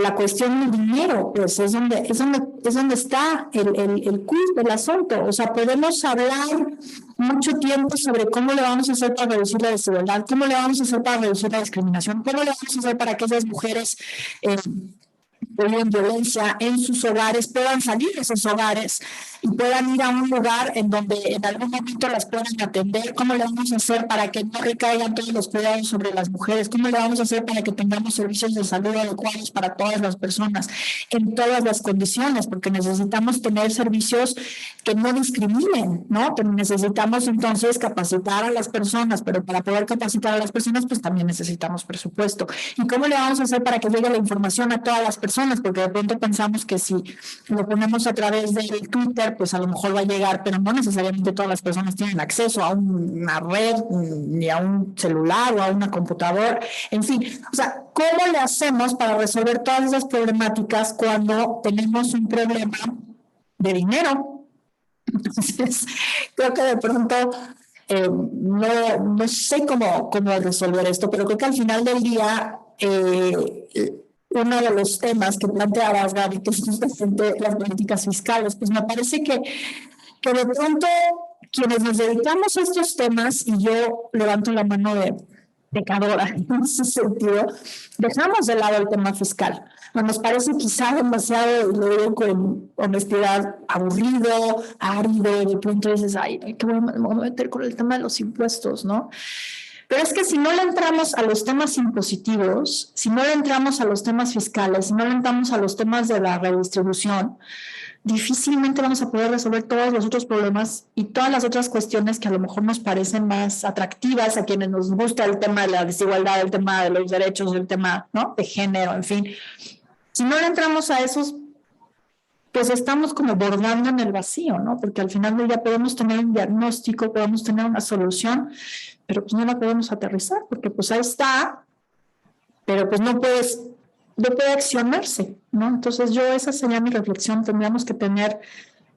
la cuestión del dinero, pues es donde está el quiz del asunto. O sea, podemos hablar mucho tiempo sobre cómo le vamos a hacer para reducir la desigualdad, cómo le vamos a hacer para reducir la discriminación, cómo le vamos a hacer para que esas mujeres viven violencia en sus hogares, puedan salir de esos hogares y puedan ir a un lugar en donde en algún momento las puedan atender. ¿Cómo le vamos a hacer para que no recaigan todos los cuidados sobre las mujeres? ¿Cómo le vamos a hacer para que tengamos servicios de salud adecuados para todas las personas en todas las condiciones? Porque necesitamos tener servicios que no discriminen, ¿no? Pero necesitamos entonces capacitar a las personas, pero para poder capacitar a las personas, pues también necesitamos presupuesto. ¿Y cómo le vamos a hacer para que llegue la información a todas las personas? Porque de pronto pensamos que si lo ponemos a través del Twitter, pues a lo mejor va a llegar, pero no necesariamente todas las personas tienen acceso a una red, ni a un celular o a una computadora, en fin. O sea, ¿cómo le hacemos para resolver todas esas problemáticas cuando tenemos un problema de dinero? Entonces, creo que de pronto no sé cómo resolver esto, pero creo que al final del día uno de los temas que planteabas, Gaby, que es justamente las políticas fiscales, pues me parece que de pronto quienes nos dedicamos a estos temas, y yo levanto la mano de pecadora en ese sentido, dejamos de lado el tema fiscal. Nos parece quizá demasiado, y lo digo con honestidad, aburrido, árido, de pronto dices, ay, ¿qué me voy a meter con el tema de los impuestos, no? Pero es que si no le entramos a los temas impositivos, si no le entramos a los temas fiscales, si no le entramos a los temas de la redistribución, difícilmente vamos a poder resolver todos los otros problemas y todas las otras cuestiones que a lo mejor nos parecen más atractivas a quienes nos gusta el tema de la desigualdad, el tema de los derechos, el tema, ¿no?, de género, en fin. Si no le entramos a esos, pues estamos como bordando en el vacío, ¿no? Porque al final del día podemos tener un diagnóstico, podemos tener una solución, pero pues no la podemos aterrizar, porque pues ahí está, pero pues no puede accionarse, ¿no? Entonces esa sería mi reflexión. Tendríamos que tener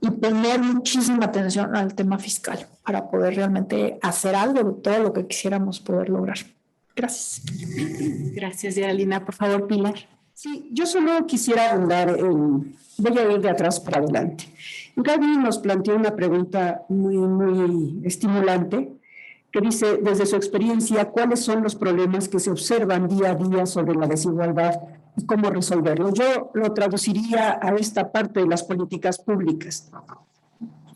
y poner muchísima atención al tema fiscal para poder realmente hacer algo de todo lo que quisiéramos poder lograr. Gracias. Gracias, Geraldina. Por favor, Pilar. Sí, yo solo quisiera abundar voy a ir de atrás para adelante. Gaby nos planteó una pregunta muy, muy estimulante, que dice, desde su experiencia, ¿cuáles son los problemas que se observan día a día sobre la desigualdad y cómo resolverlo? Yo lo traduciría a esta parte de las políticas públicas.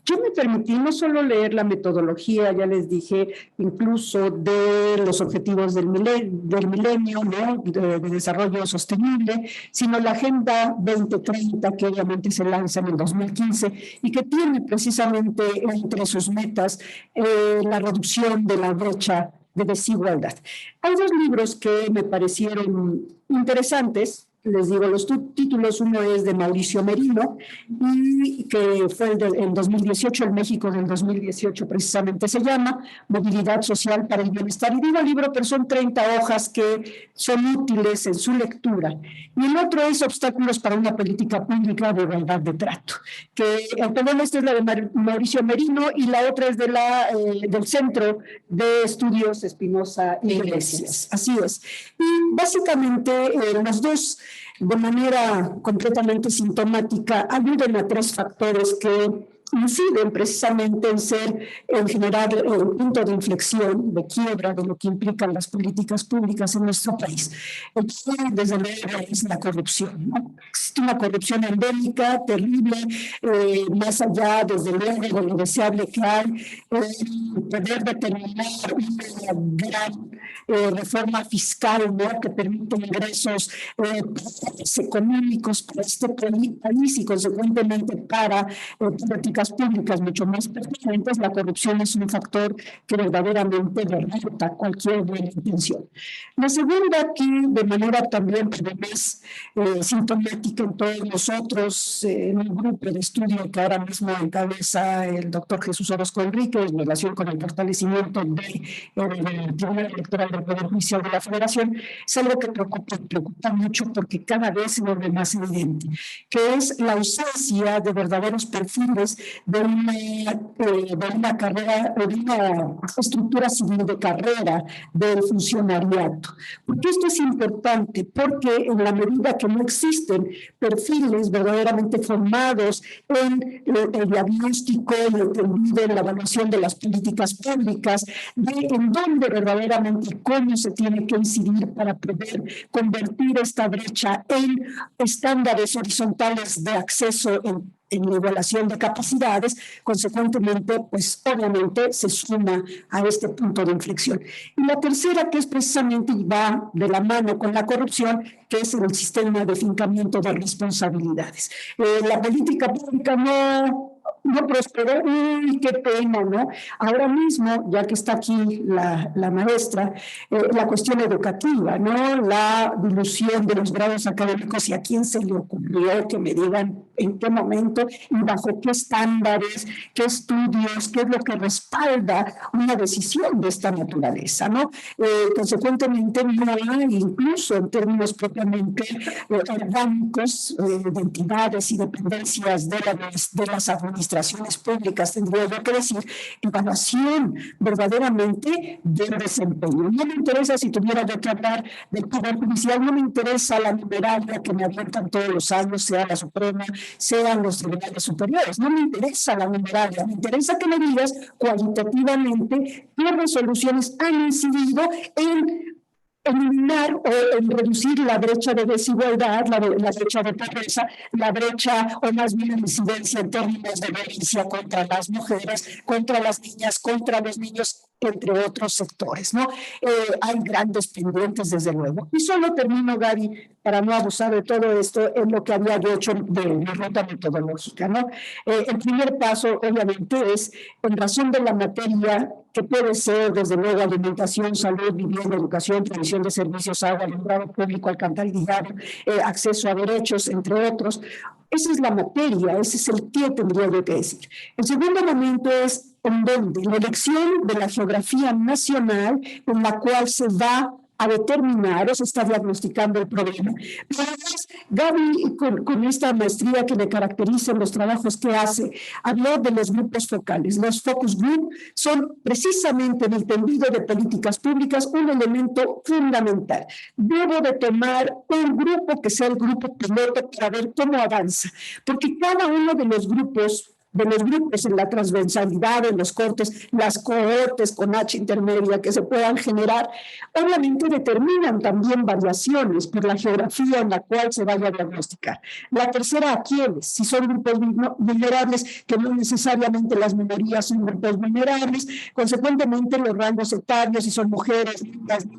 Yo me permití no solo leer la metodología, ya les dije, incluso de los objetivos del milenio, ¿no?, de desarrollo sostenible, sino la Agenda 2030, que obviamente se lanza en el 2015 y que tiene precisamente entre sus metas la reducción de la brecha de desigualdad. Hay dos libros que me parecieron interesantes. Les digo los títulos. Uno es de Mauricio Merino, y que fue en 2018, el México del 2018 precisamente se llama Movilidad Social para el Bienestar. Y digo libro, pero son 30 hojas que son útiles en su lectura. Y el otro es Obstáculos para una política pública de igualdad de trato, que esta es la de Mauricio Merino y la otra es del Centro de Estudios Espinosa Iglesias. Así es. Y básicamente los dos, de manera completamente sintomática, ayudan a tres factores que inciden precisamente en generar el punto de inflexión, de quiebra de lo que implican las políticas públicas en nuestro país. El primero, desde luego, es la corrupción, ¿no? Existe una corrupción endémica, terrible, más allá, desde luego, de lo deseable que hay, poder determinar una gran reforma fiscal, ¿no?, que permite ingresos económicos para este país y consecuentemente para políticas públicas mucho más pertinentes. La corrupción es un factor que verdaderamente derrota cualquier buena intención. La segunda, aquí de manera también más sintomática en todos nosotros, en un grupo de estudio que ahora mismo encabeza el doctor Jesús Orozco Enrique en relación con el fortalecimiento del Tribunal Electoral del Poder Judicial de la Federación, es algo que preocupa mucho porque cada vez se vuelve más evidente, que es la ausencia de verdaderos perfiles de una carrera, de una estructura civil de carrera del funcionariato. Porque esto es importante, porque en la medida que no existen perfiles verdaderamente formados en el diagnóstico y entendido en la evaluación de las políticas públicas, de en dónde verdaderamente cómo se tiene que incidir para poder convertir esta brecha en estándares horizontales de acceso en la igualación de capacidades, consecuentemente, pues obviamente se suma a este punto de inflexión. Y la tercera, que es precisamente y va de la mano con la corrupción, que es el sistema de fincamiento de responsabilidades. La política pública no prosperó, uy, qué pena, ¿no? Ahora mismo, ya que está aquí la maestra, la cuestión educativa, ¿no? La dilución de los grados académicos y a quién se le ocurrió que me digan en qué momento y bajo qué estándares, qué estudios, qué es lo que respalda una decisión de esta naturaleza, ¿no? Consecuentemente, no hay, incluso en términos propiamente orgánicos de entidades y dependencias de las administraciones públicas, tendría yo que decir, evaluación verdaderamente del desempeño. No me interesa si tuviera yo que hablar del Poder Judicial, no me interesa la numeralia que me avientan todos los años, sea la Suprema, sean los tribunales superiores, no me interesa la numeralia, me interesa que me digas cualitativamente qué resoluciones han incidido en eliminar o en reducir la brecha de desigualdad, la brecha de pobreza, la brecha o más bien la incidencia en términos de violencia contra las mujeres, contra las niñas, contra los niños, entre otros sectores, ¿no? Hay grandes pendientes, desde luego. Y solo termino, Gaby, para no abusar de todo esto, en lo que había yo hecho de la ruta metodológica, ¿no? El primer paso, obviamente, es en razón de la materia que puede ser, desde luego, alimentación, salud, vivienda, educación, provisión de servicios, agua, alumbrado público, alcantarillado, acceso a derechos, entre otros. Esa es la materia, ese es el qué, tendría yo que decir. El segundo momento es en donde la elección de la geografía nacional en la cual se va a determinar o se está diagnosticando el problema. Pero además, Gaby, con esta maestría que le caracteriza en los trabajos que hace, habló de los grupos focales. Los focus group son precisamente en el tendido de políticas públicas un elemento fundamental. Debo de tomar un grupo que sea el grupo piloto para ver cómo avanza, porque cada uno de los grupos en la transversalidad, en los cortes, las cohortes con H intermedia que se puedan generar, obviamente determinan también variaciones por la geografía en la cual se vaya a diagnosticar. La tercera, ¿a quiénes? Si son grupos vulnerables, que no necesariamente las minorías son grupos vulnerables, consecuentemente los rangos etarios, si son mujeres,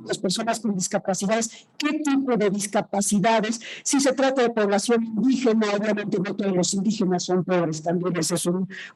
las personas con discapacidades, ¿qué tipo de discapacidades? Si se trata de población indígena, obviamente no todos los indígenas son pobres, también ese es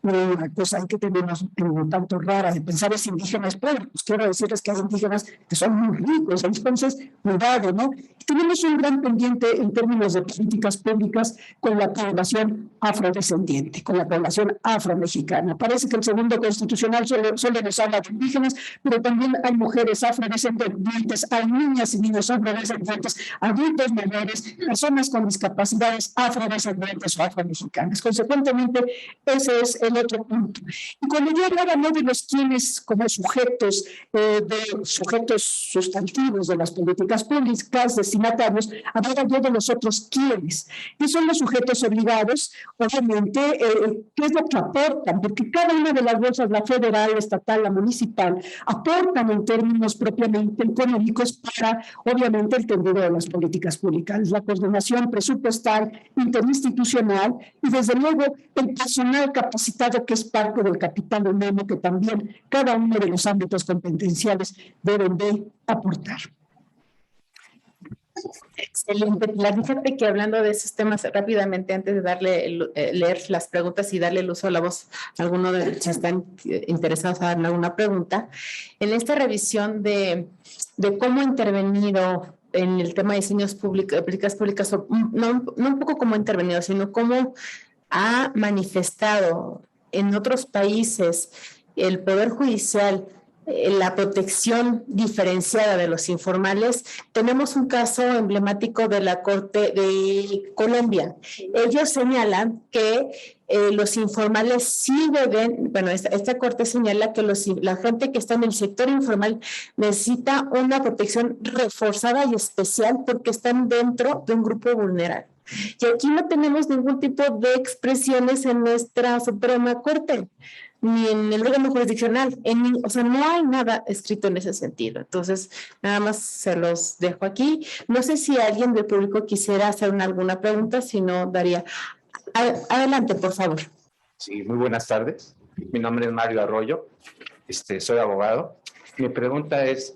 una cosa que tenemos un tanto rara de pensar es indígenas pobres. Pues quiero decirles que hay indígenas que son muy ricos, entonces, cuidado, ¿no? Tenemos un gran pendiente en términos de políticas públicas con la población afrodescendiente, con la población afromexicana. Parece que el segundo constitucional solo nos habla de indígenas, pero también hay mujeres afrodescendientes, hay niñas y niños afrodescendientes, adultos mayores, personas con discapacidades afrodescendientes o afromexicanas. Consecuentemente, ese es el otro punto. Y cuando yo hablaba no de los quienes como sujetos sustantivos de las políticas públicas, destinatarios, hablaba yo de los otros quienes, que son los sujetos obligados, obviamente, qué es lo que aportan, porque cada una de las bolsas, la federal, la estatal, la municipal, aportan en términos propiamente económicos para, obviamente, el tendido de las políticas públicas, la coordinación presupuestal, interinstitucional y, desde luego, el personal capacitado que es parte del capital humano que también cada uno de los ámbitos competenciales deben de aportar. Excelente, Pilar. Fíjate que hablando de esos temas rápidamente, antes de leer las preguntas y darle el uso a la voz a alguno de los que están interesados a darle alguna pregunta, en esta revisión de cómo ha intervenido en el tema de diseños públicos, políticas públicas, no un poco cómo ha intervenido, sino cómo ha manifestado en otros países el Poder Judicial la protección diferenciada de los informales, tenemos un caso emblemático de la Corte de Colombia. Ellos señalan que los informales sí deben, bueno, esta Corte señala que la gente que está en el sector informal necesita una protección reforzada y especial porque están dentro de un grupo vulnerable. Y aquí no tenemos ningún tipo de expresiones en nuestra Suprema Corte, ni en el órgano jurisdiccional, o sea, no hay nada escrito en ese sentido. Entonces, nada más se los dejo aquí. No sé si alguien del público quisiera hacer alguna pregunta, si no, daría. Adelante, por favor. Sí, muy buenas tardes. Mi nombre es Mario Arroyo, soy abogado. Mi pregunta es,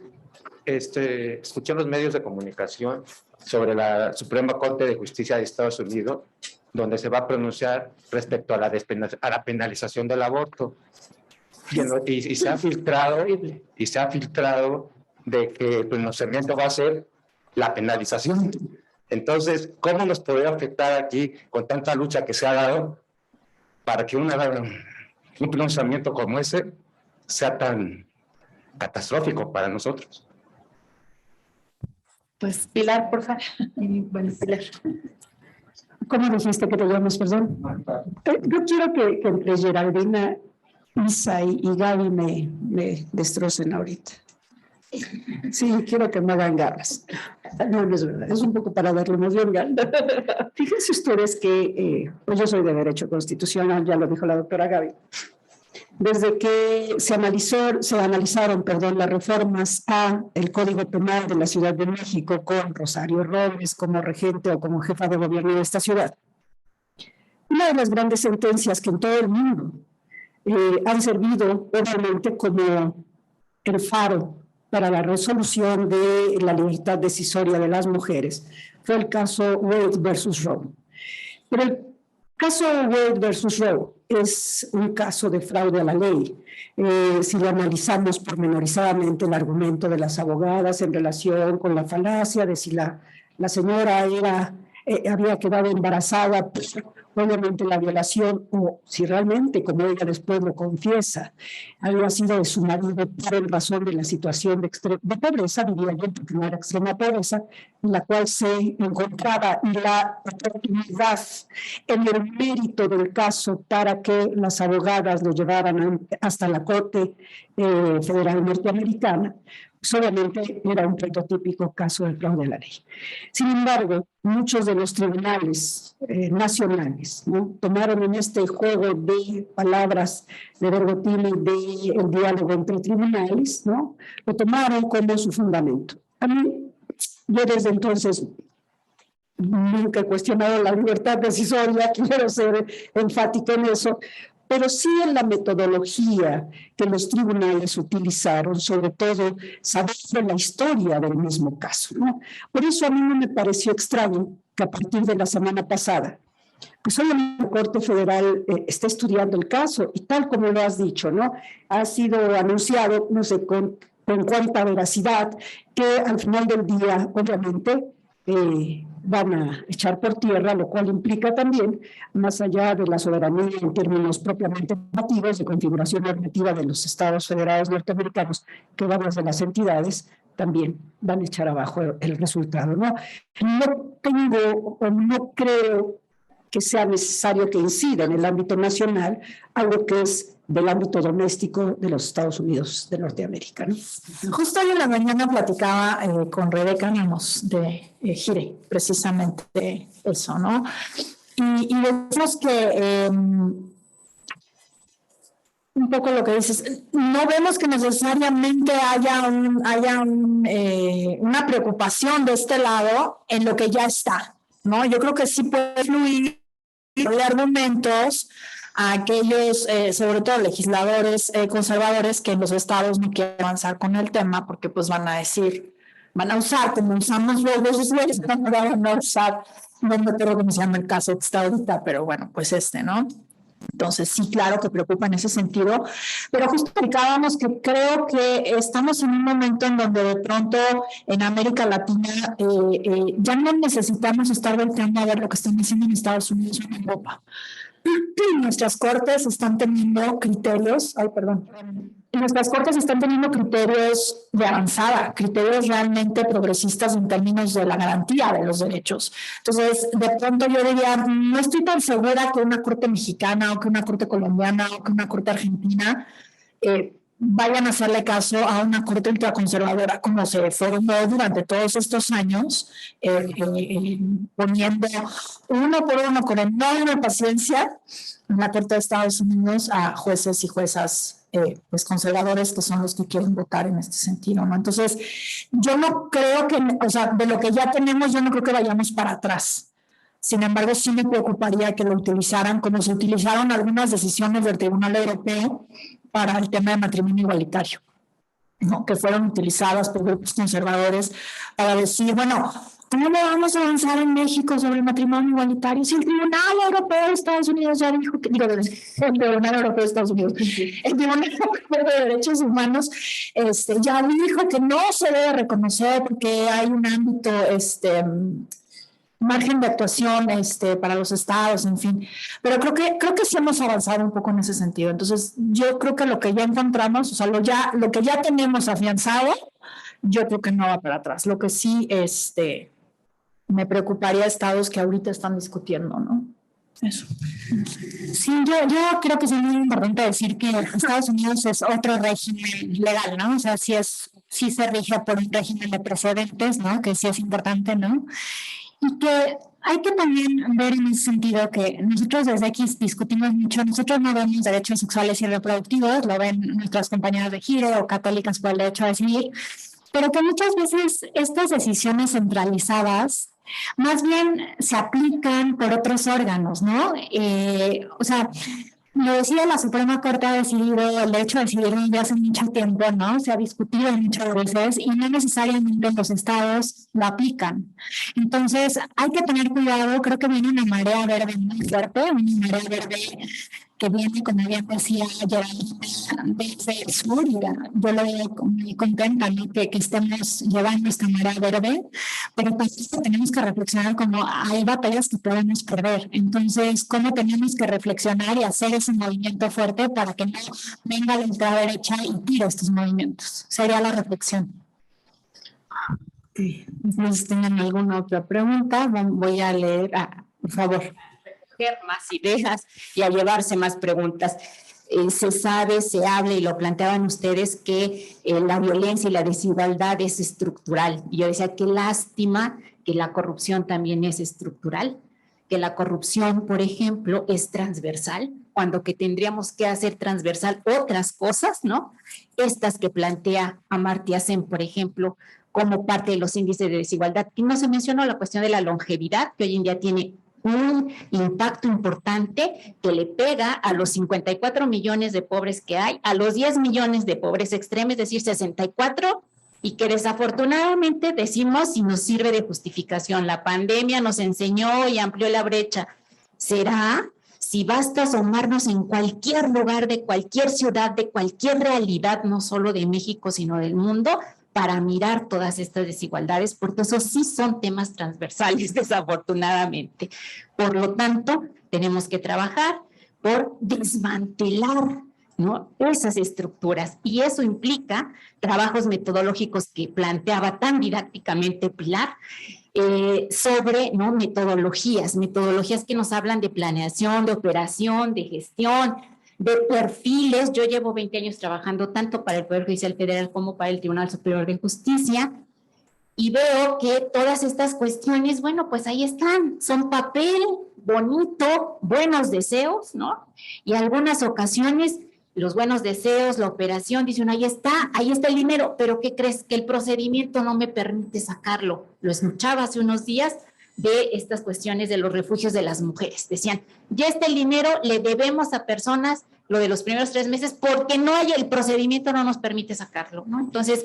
escuché en los medios de comunicación sobre la Suprema Corte de Justicia de Estados Unidos, donde se va a pronunciar respecto a la penalización del aborto. Y se ha filtrado de que el pronunciamiento va a ser la penalización. Entonces, ¿cómo nos podría afectar aquí con tanta lucha que se ha dado para que un pronunciamiento como ese sea tan catastrófico para nosotros? Pues Pilar, por favor. Bueno, Pilar. ¿Cómo dijiste que te llamas, perdón? Yo quiero que entre Geraldina, Isa y Gaby me destrocen ahorita. Sí, quiero que me hagan garras. No, no es verdad, es un poco para darle más bien ganas. Fíjense ustedes que pues yo soy de Derecho Constitucional, ya lo dijo la doctora Gaby. Desde que se analizaron las reformas al Código Penal de la Ciudad de México con Rosario Robles como regente o como jefa de gobierno de esta ciudad, una de las grandes sentencias que en todo el mundo han servido obviamente como el faro para la resolución de la libertad decisoria de las mujeres fue el caso Wade versus Roe. Pero el caso Wade versus Roe es un caso de fraude a la ley. Si lo analizamos pormenorizadamente, el argumento de las abogadas en relación con la falacia de si la señora había quedado embarazada, pues, obviamente la violación, o si realmente, como ella después lo confiesa, había sido de su marido por razón de la situación de pobreza, diría yo, porque no era extrema pobreza, en la cual se encontraba, y la oportunidad en el mérito del caso para que las abogadas lo llevaran hasta la Corte Federal Norteamericana, pues obviamente era un prototípico caso de fraude a la ley. Sin embargo, muchos de los tribunales nacionales, ¿no?, tomaron en este juego de palabras de Bergottini del diálogo entre tribunales, ¿no?, lo tomaron como su fundamento. A mí, yo desde entonces nunca he cuestionado la libertad decisoria, quiero ser enfática en eso, pero sí en la metodología que los tribunales utilizaron, sobre todo sabiendo la historia del mismo caso, ¿no? Por eso a mí no me pareció extraño que a partir de la semana pasada, pues hoy la Corte Federal está estudiando el caso, y tal como lo has dicho, ¿no?, ha sido anunciado, no sé con cuánta veracidad, que al final del día, obviamente, van a echar por tierra, lo cual implica también, más allá de la soberanía en términos propiamente normativos, de configuración normativa de los estados federados norteamericanos, que varias de las entidades también van a echar abajo el resultado, ¿no? No tengo o no creo que sea necesario que incida en el ámbito nacional algo que es del ámbito doméstico de los Estados Unidos de Norteamérica, ¿no? Justo hoy en la mañana platicaba con Rebeca Ramos de Gire, precisamente de eso, ¿no? Y decimos que un poco lo que dices, no vemos que necesariamente haya una preocupación de este lado en lo que ya está, ¿no? Yo creo que sí puede fluir de argumentos a aquellos, sobre todo legisladores conservadores, que en los estados no quieren avanzar con el tema porque pues van a usar, como usamos los güeyes, van a usar, no me acuerdo cómo se llama el caso que está ahorita, pero bueno, pues ¿no? Entonces, sí, claro que preocupa en ese sentido, pero justo explicábamos que creo que estamos en un momento en donde de pronto en América Latina ya no necesitamos estar volteando a ver lo que están haciendo en Estados Unidos o en Europa. Nuestras cortes están teniendo criterios, nuestras cortes están teniendo criterios de avanzada, criterios realmente progresistas en términos de la garantía de los derechos. Entonces, de pronto yo diría, no estoy tan segura que una corte mexicana o que una corte colombiana o que una corte argentina vayan a hacerle caso a una corte ultraconservadora como se formó durante todos estos años, poniendo uno por uno con enorme paciencia en la Corte de Estados Unidos a jueces y juezas pues conservadores, que son los que quieren votar en este sentido, ¿no? Entonces, yo no creo que, o sea, de lo que ya tenemos, yo no creo que vayamos para atrás. Sin embargo, sí me preocuparía que lo utilizaran como se utilizaron algunas decisiones del Tribunal Europeo para el tema de matrimonio igualitario, ¿no? Que fueron utilizadas por grupos conservadores para decir, bueno, ¿cómo vamos a avanzar en México sobre el matrimonio igualitario si el Tribunal Europeo de Estados Unidos ya dijo que, digo, el Tribunal Europeo de Estados Unidos, el Tribunal Europeo de Derechos Humanos ya dijo que no se debe reconocer porque hay un ámbito, margen de actuación para los estados, en fin. Pero creo que sí hemos avanzado un poco en ese sentido. Entonces, yo creo que lo que ya encontramos, o sea, lo que ya tenemos afianzado, yo creo que no va para atrás. Lo que sí, me preocuparía estados que ahorita están discutiendo, ¿no? Eso. Sí, yo creo que es muy importante decir que Estados Unidos es otro régimen legal, ¿no? O sea, sí se rige por un régimen de precedentes, ¿no? Que sí es importante, ¿no? Y que hay que también ver en ese sentido que nosotros desde X discutimos mucho, nosotros no vemos derechos sexuales y reproductivos, lo ven nuestras compañeras de Gire o católicas por el derecho a decidir, pero que muchas veces estas decisiones centralizadas más bien se aplican por otros órganos, ¿no? O sea, lo decía la Suprema Corte, ha decidido el derecho a decidir desde hace mucho tiempo, ¿no? Se ha discutido muchas veces y no necesariamente los estados lo aplican. Entonces, hay que tener cuidado. Creo que viene una marea verde muy fuerte, una marea verde que viene, como bien decía, desde el sur, y yo lo veo muy contenta, ¿no? que estemos llevando esta marea verde, pero también tenemos que reflexionar como hay batallas que podemos perder. Entonces, ¿cómo tenemos que reflexionar y hacer ese movimiento fuerte para que no venga la ultraderecha y tire estos movimientos? Sería la reflexión. Si tienen alguna otra pregunta, voy a leer, por favor. Más ideas y a llevarse más preguntas. Se sabe, se habla y lo planteaban ustedes que la violencia y la desigualdad es estructural. Y yo decía, qué lástima que la corrupción también es estructural, que la corrupción, por ejemplo, es transversal, cuando que tendríamos que hacer transversal otras cosas, ¿no? Estas que plantea Amartya Sen, por ejemplo, como parte de los índices de desigualdad. Y no se mencionó la cuestión de la longevidad, que hoy en día tiene un impacto importante que le pega a los 54 millones de pobres que hay, a los 10 millones de pobres extremos, es decir, 64, y que desafortunadamente decimos y nos sirve de justificación. La pandemia nos enseñó y amplió la brecha. ¿Será? Si basta asomarnos en cualquier lugar de cualquier ciudad, de cualquier realidad, no solo de México, sino del mundo, para mirar todas estas desigualdades, porque esos sí son temas transversales, desafortunadamente. Por lo tanto, tenemos que trabajar por desmantelar, ¿no?, esas estructuras, y eso implica trabajos metodológicos que planteaba tan didácticamente Pilar, sobre, ¿no?, metodologías que nos hablan de planeación, de operación, de gestión, de perfiles. Yo llevo 20 años trabajando tanto para el Poder Judicial Federal como para el Tribunal Superior de Justicia y veo que todas estas cuestiones, bueno, pues ahí están, son papel bonito, buenos deseos, ¿no? Y algunas ocasiones los buenos deseos, la operación, dicen, ahí está el dinero, pero ¿qué crees? Que el procedimiento no me permite sacarlo. Lo escuchaba hace unos días de estas cuestiones de los refugios de las mujeres. Decían, ya está el dinero, le debemos a personas lo de los primeros 3 meses porque no hay, el procedimiento no nos permite sacarlo, ¿no? Entonces,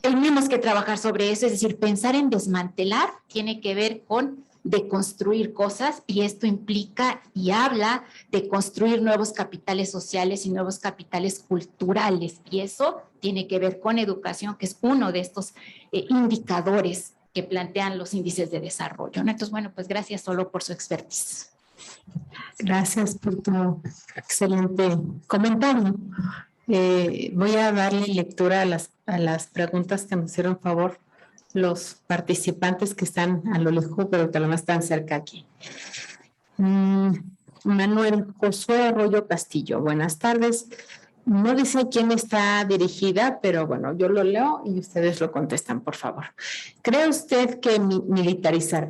tenemos que trabajar sobre eso, es decir, pensar en desmantelar tiene que ver con deconstruir cosas, y esto implica y habla de construir nuevos capitales sociales y nuevos capitales culturales, y eso tiene que ver con educación, que es uno de estos indicadores que plantean los índices de desarrollo, ¿no? Entonces, bueno, pues gracias solo por su expertise. Gracias por tu excelente comentario. Voy a darle lectura a las preguntas que nos hicieron favor los participantes que están a lo lejos, pero que no están cerca aquí. Manuel Josué Arroyo Castillo, buenas tardes. No dice quién está dirigida, pero bueno, yo lo leo y ustedes lo contestan, por favor. ¿Cree usted que militarizar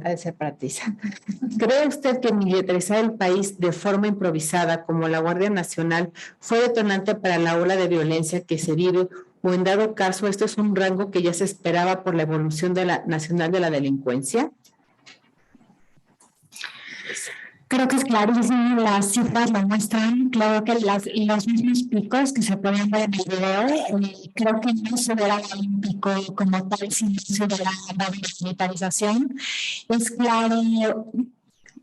el país de forma improvisada, como la Guardia Nacional, fue detonante para la ola de violencia que se vive, o en dado caso, esto es un rango que ya se esperaba por la evolución nacional de la delincuencia? Creo que es clarísimo, las cifras lo muestran. Claro que los mismos picos que se pueden ver en el video, creo que no se verá un pico como tal sin la militarización. Es claro,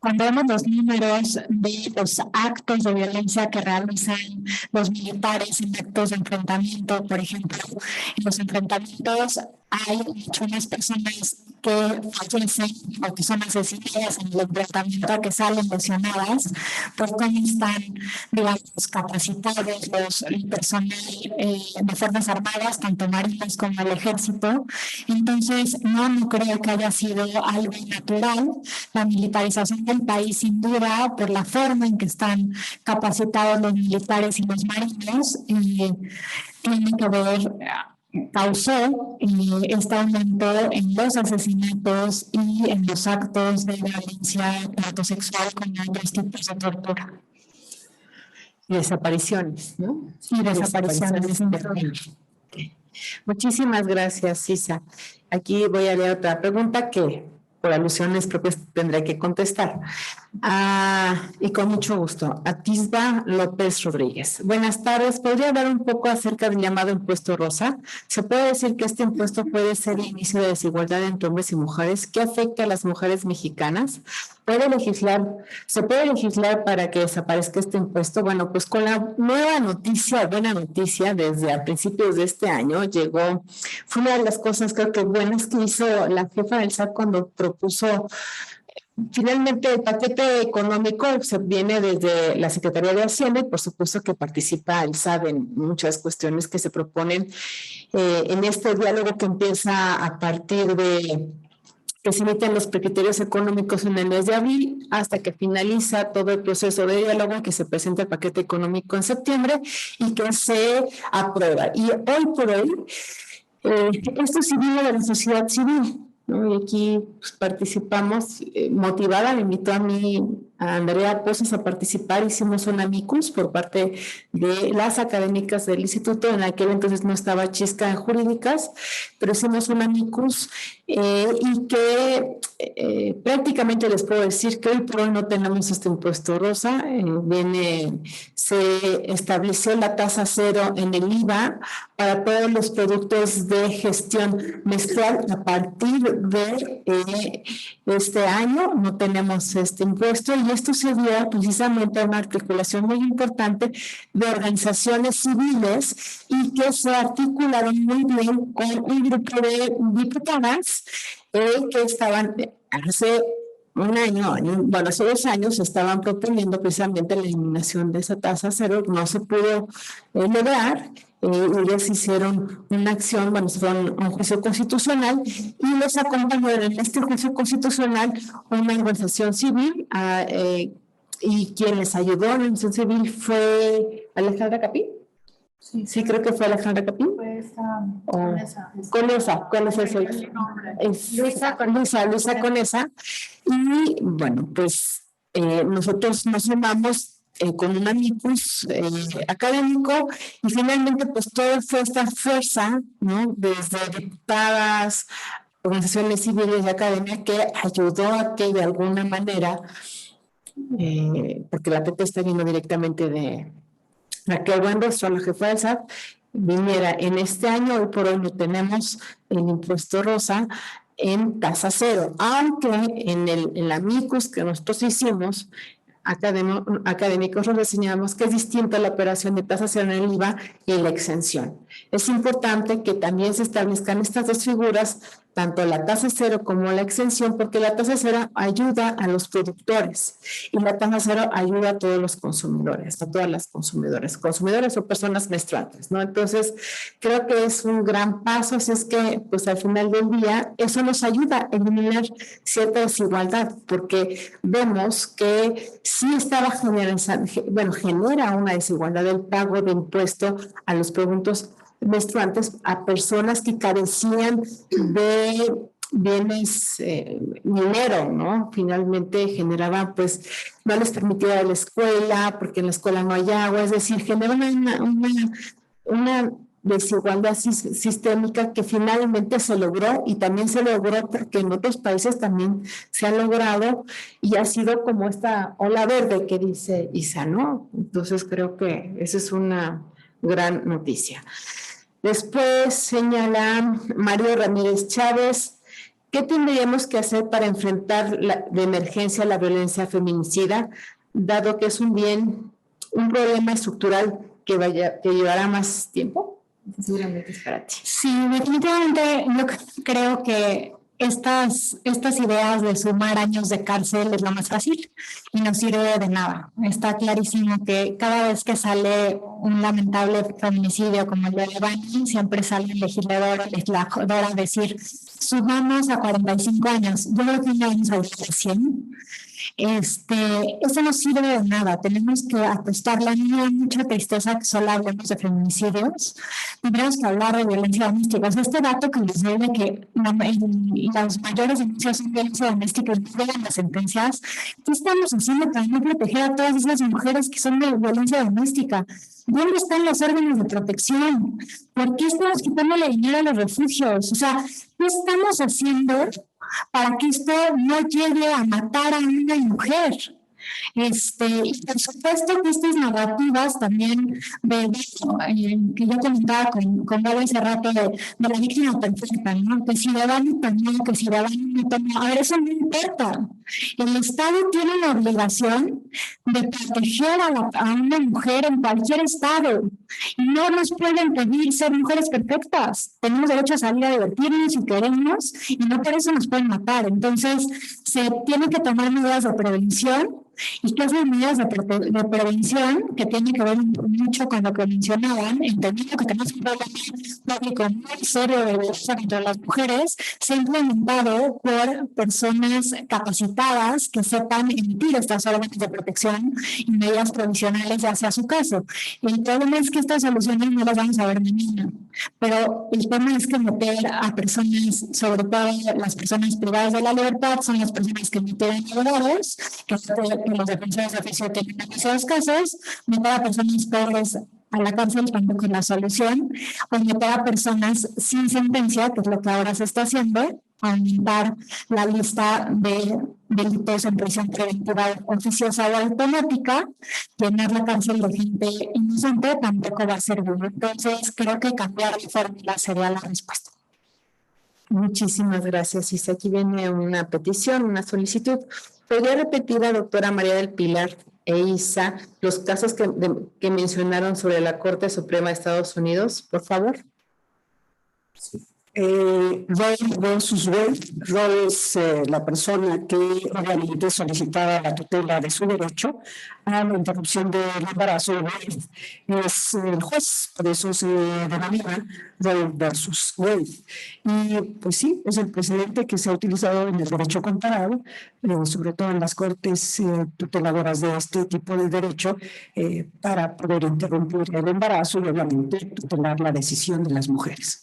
cuando vemos los números de los actos de violencia que realizan los militares en actos de enfrentamiento, por ejemplo, en los enfrentamientos hay muchas más personas que fallecen o que son asesinadas en el enfrentamiento, que salen lesionadas por cómo están, digamos, capacitados el personal de Fuerzas Armadas, tanto marinos como el ejército. Entonces, no creo que haya sido algo natural. La militarización del país, sin duda, por la forma en que están capacitados los militares y los marinos, tiene que ver, causó este aumento en los asesinatos y en los actos de violencia tanto sexual como otros tipos de tortura. Y desapariciones, ¿no? Y desapariciones. Muchísimas gracias, Sisa. Aquí voy a leer otra pregunta que por alusiones propias tendré que contestar. Y con mucho gusto. Atisba López Rodríguez. Buenas tardes. ¿Podría hablar un poco acerca del llamado impuesto rosa? ¿Se puede decir que este impuesto puede ser el inicio de desigualdad entre hombres y mujeres? ¿Qué afecta a las mujeres mexicanas? ¿Se puede legislar para que desaparezca este impuesto? Bueno, pues con la buena noticia, desde a principios de este año llegó, fue una de las cosas creo que buenas que hizo la jefa del SAT cuando propuso. Finalmente, el paquete económico se viene desde la Secretaría de Hacienda y por supuesto que participa el SAT en muchas cuestiones que se proponen en este diálogo que empieza a partir de que se emiten los criterios económicos en el mes de abril hasta que finaliza todo el proceso de diálogo, que se presenta el paquete económico en septiembre y que se aprueba. Y hoy por hoy, esto sí viene de la sociedad civil, ¿no? Y aquí pues, participamos, motivada, me invitó a Andrea Pozas a participar, hicimos un amicus por parte de las académicas del instituto, en aquel entonces no estaba Chisca en Jurídicas, pero hicimos un amicus y que prácticamente les puedo decir que hoy por hoy no tenemos este impuesto rosa, se estableció la tasa cero en el IVA para todos los productos de gestión menstrual. A partir de este año no tenemos este impuesto y esto se dio precisamente a una articulación muy importante de organizaciones civiles y que se articularon muy bien con un grupo de diputadas que estaban hace un año, bueno, hace 2 años estaban proponiendo precisamente la eliminación de esa tasa cero, no se pudo lograr. Ellos hicieron una acción, bueno, fueron a un juicio constitucional y los acompañó en este juicio constitucional una organización civil y quien les ayudó en la organización civil fue Alejandra Capín. Sí, creo que fue Alejandra Capín. Conesa. Luisa Conesa. Y bueno, pues nosotros nos sumamos con un amicus académico y finalmente pues toda fue esta fuerza, ¿no? Desde diputadas, organizaciones civiles y academia que ayudó a que de alguna manera, porque la PP está viendo directamente de Raquel Buenrostro, la jefa del SAT, viniera en este año. Hoy por hoy no tenemos el impuesto rosa en tasa cero, aunque en la amicus que nosotros hicimos académicos nos enseñamos que es distinta la operación de tasa cero en el IVA y la exención. Es importante que también se establezcan estas dos figuras, tanto la tasa cero como la exención, porque la tasa cero ayuda a los productores y la tasa cero ayuda a todos los consumidores, a todas las consumidores o personas menstruantes, ¿no? Entonces, creo que es un gran paso, así es que, pues al final del día, eso nos ayuda a eliminar cierta desigualdad, porque vemos que sí estaba genera una desigualdad del pago de impuesto a los productos menstruantes a personas que carecían de bienes, dinero, ¿no? Finalmente generaban, pues, no les permitía ir a la escuela, porque en la escuela no hay agua, es decir, genera una desigualdad sistémica que finalmente se logró, y también se logró porque en otros países también se ha logrado, y ha sido como esta ola verde que dice Isa, ¿no? Entonces creo que esa es una gran noticia. Después señala Mario Ramírez Chávez, ¿qué tendríamos que hacer para enfrentar de emergencia la violencia feminicida, dado que es un problema estructural que llevará más tiempo? Seguramente es para ti. Sí, definitivamente yo creo que estas ideas de sumar años de cárcel es lo más fácil y no sirve de nada. Está clarísimo que cada vez que sale un lamentable feminicidio como el de Devani, siempre sale el legislador o legisladora a decir, sumamos a 45 años. Yo creo que no vamos a ir a 100. Eso no sirve de nada. Tenemos que apostarle. A mí me da mucha tristeza que solo hablemos de feminicidios. Tendríamos que hablar de violencia doméstica. O sea, este dato que les doy de que las mayores denuncias son violencia doméstica y no llegan las sentencias, ¿qué estamos haciendo para no proteger a todas esas mujeres que son de violencia doméstica? ¿Dónde están los órganos de protección? ¿Por qué estamos quitándole dinero a los refugios? O sea, ¿qué estamos haciendo para que esto no llegue a matar a una mujer? Y por supuesto que estas narrativas también que yo comentaba con Gabo hace rato de la víctima perfecta, ¿no? Que si Devani tomó, que si Devani no tomó, a ver, eso no importa. El Estado tiene la obligación de proteger a una mujer en cualquier estado y no nos pueden pedir ser mujeres perfectas. Tenemos derecho a salir a divertirnos si queremos y no por eso nos pueden matar. Entonces se tienen que tomar medidas de prevención. ¿Y qué son medidas de prevención? Que tienen que ver mucho con lo que mencionaban, entendiendo que tenemos un problema público muy serio de violencia contra las mujeres, se ha implementado por personas capacitadas que sepan emitir estas órdenes de protección y medidas provisionales hacia su caso. El problema es que estas soluciones no las vamos a ver mañana, pero el tema es que meter a personas, sobre todo las personas privadas de la libertad, son las personas que meten abogados, que los defensores de oficio tienen demasiados casos, meter a personas pobres a la cárcel tampoco es la solución, o meter a personas sin sentencia, que es lo que ahora se está haciendo, aumentar la lista de delitos en prisión preventiva oficiosa o automática, llenar la cárcel de gente inocente tampoco va a servir. Entonces creo que cambiar de fórmula sería la respuesta. Muchísimas gracias, Isa. Aquí viene una petición, una solicitud. ¿Podría repetir a la doctora María del Pilar e Isa los casos que mencionaron sobre la Corte Suprema de Estados Unidos, por favor? Sí. Roe versus Wade. Roe es la persona que obviamente solicitaba la tutela de su derecho a la interrupción del embarazo. Wade es el juez, por eso se denomina Roe versus Wade. Y pues sí, es el precedente que se ha utilizado en el derecho comparado, sobre todo en las cortes tuteladoras de este tipo de derecho, para poder interrumpir el embarazo y obviamente tutelar la decisión de las mujeres.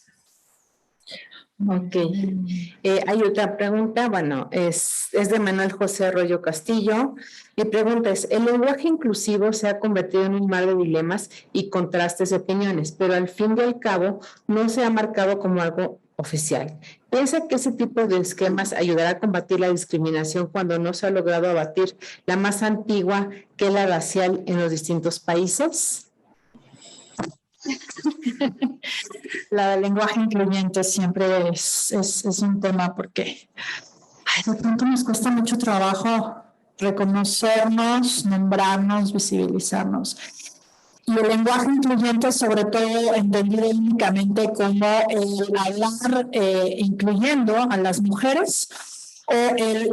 Ok. Hay otra pregunta, bueno, es de Manuel José Arroyo Castillo. Mi pregunta es, el lenguaje inclusivo se ha convertido en un mar de dilemas y contrastes de opiniones, pero al fin y al cabo no se ha marcado como algo oficial. ¿Piensa que ese tipo de esquemas ayudará a combatir la discriminación cuando no se ha logrado abatir la más antigua, que es la racial en los distintos países? La lenguaje incluyente siempre es un tema porque de pronto nos cuesta mucho trabajo reconocernos, nombrarnos, visibilizarnos. Y el lenguaje incluyente, sobre todo entendido únicamente como el hablar incluyendo a las mujeres o el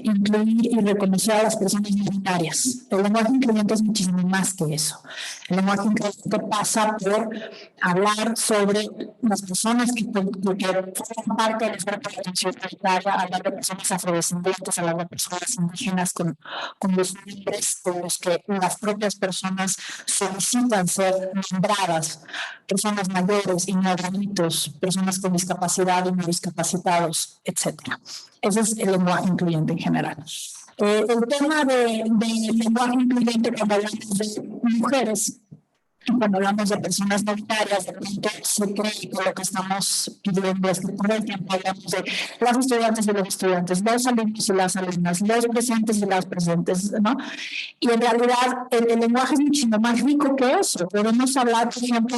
incluir y reconocer a las personas no binarias. El lenguaje incluyente es muchísimo más que eso. El lenguaje incluyente pasa por hablar sobre las personas que forman parte del esfuerzo de atención prioritaria, hablar de personas afrodescendientes, hablar de personas indígenas con los nombres con los que las propias personas solicitan ser nombradas, personas mayores y no adultos, personas con discapacidad y no discapacitados, etc. Ese es el lenguaje incluyente en general. El tema del lenguaje incluyente cuando hablamos de mujeres, cuando hablamos de personas no binarias, de pronto se cree que lo que estamos pidiendo es que todo el tiempo hablamos de las estudiantes y los estudiantes, los alumnos y las alumnas, los presentes y las presentes, ¿no? Y en realidad el lenguaje es muchísimo más rico que eso. Podemos hablar, por ejemplo,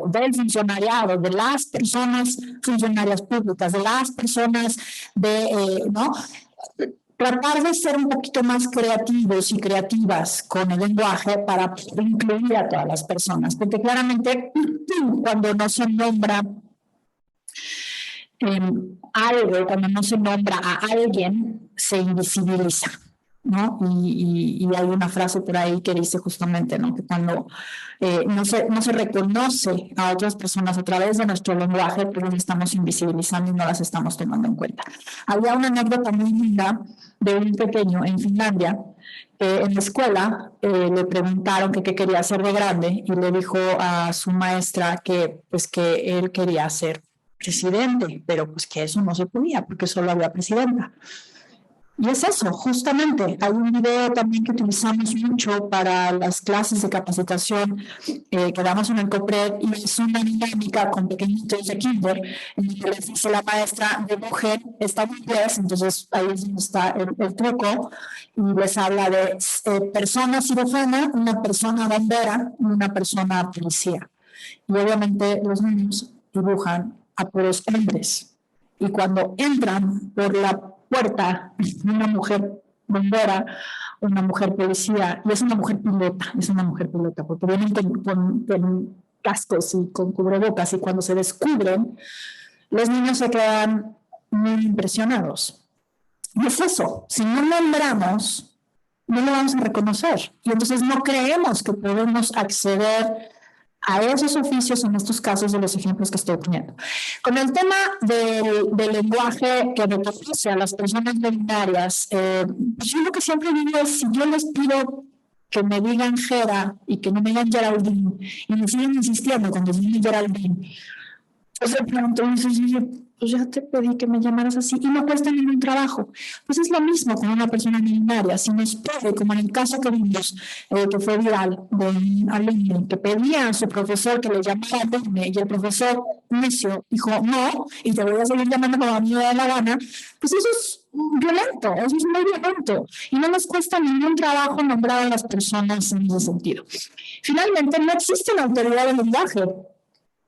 del funcionariado, de las personas funcionarias públicas, de las personas ¿no? Tratar de ser un poquito más creativos y creativas con el lenguaje para incluir a todas las personas, porque claramente cuando no se nombra algo, cuando no se nombra a alguien, se invisibiliza, ¿no? Y hay una frase por ahí que dice justamente, ¿no? Que cuando no se reconoce a otras personas a través de nuestro lenguaje, pues las estamos invisibilizando y no las estamos tomando en cuenta. Había una anécdota muy linda de un pequeño en Finlandia. En la escuela le preguntaron que qué quería hacer de grande y le dijo a su maestra que él quería ser presidente, pero pues que eso no se podía porque solo había presidenta. Y es eso, justamente. Hay un video también que utilizamos mucho para las clases de capacitación que damos en el COPRED, y es una dinámica con pequeñitos de kinder, en el que les dice la maestra, dibujen, está en inglés, entonces ahí es donde está el truco, y les habla de persona cirujana, una persona bombera y una persona policía. Y obviamente los niños dibujan a puros hombres. Y cuando entran por la puerta, una mujer bombera, una mujer policía, y es una mujer pilota, porque vienen con cascos y con cubrebocas, y cuando se descubren, los niños se quedan muy impresionados. Y es eso, si no nombramos, no lo vamos a reconocer, y entonces no creemos que podemos acceder a esos oficios en estos casos de los ejemplos que estoy poniendo. Con el tema del lenguaje que reconoce a las personas no binarias, yo lo que siempre digo es, si yo les pido que me digan Gera y que no me digan Geraldine, y me siguen insistiendo cuando digan Geraldine, pues de pronto pues ya te pedí que me llamaras así y no cuesta ningún trabajo. Pues es lo mismo con una persona no binaria. Si nos pide, como en el caso que vimos, que fue viral, de un alumno que pedía a su profesor que le llamara alumno, y el profesor necio dijo no, y te voy a seguir llamando como a mí me da la gana, pues eso es violento, eso es muy violento, y no nos cuesta ningún trabajo nombrar a las personas en ese sentido. Finalmente, no existe una autoridad del lenguaje.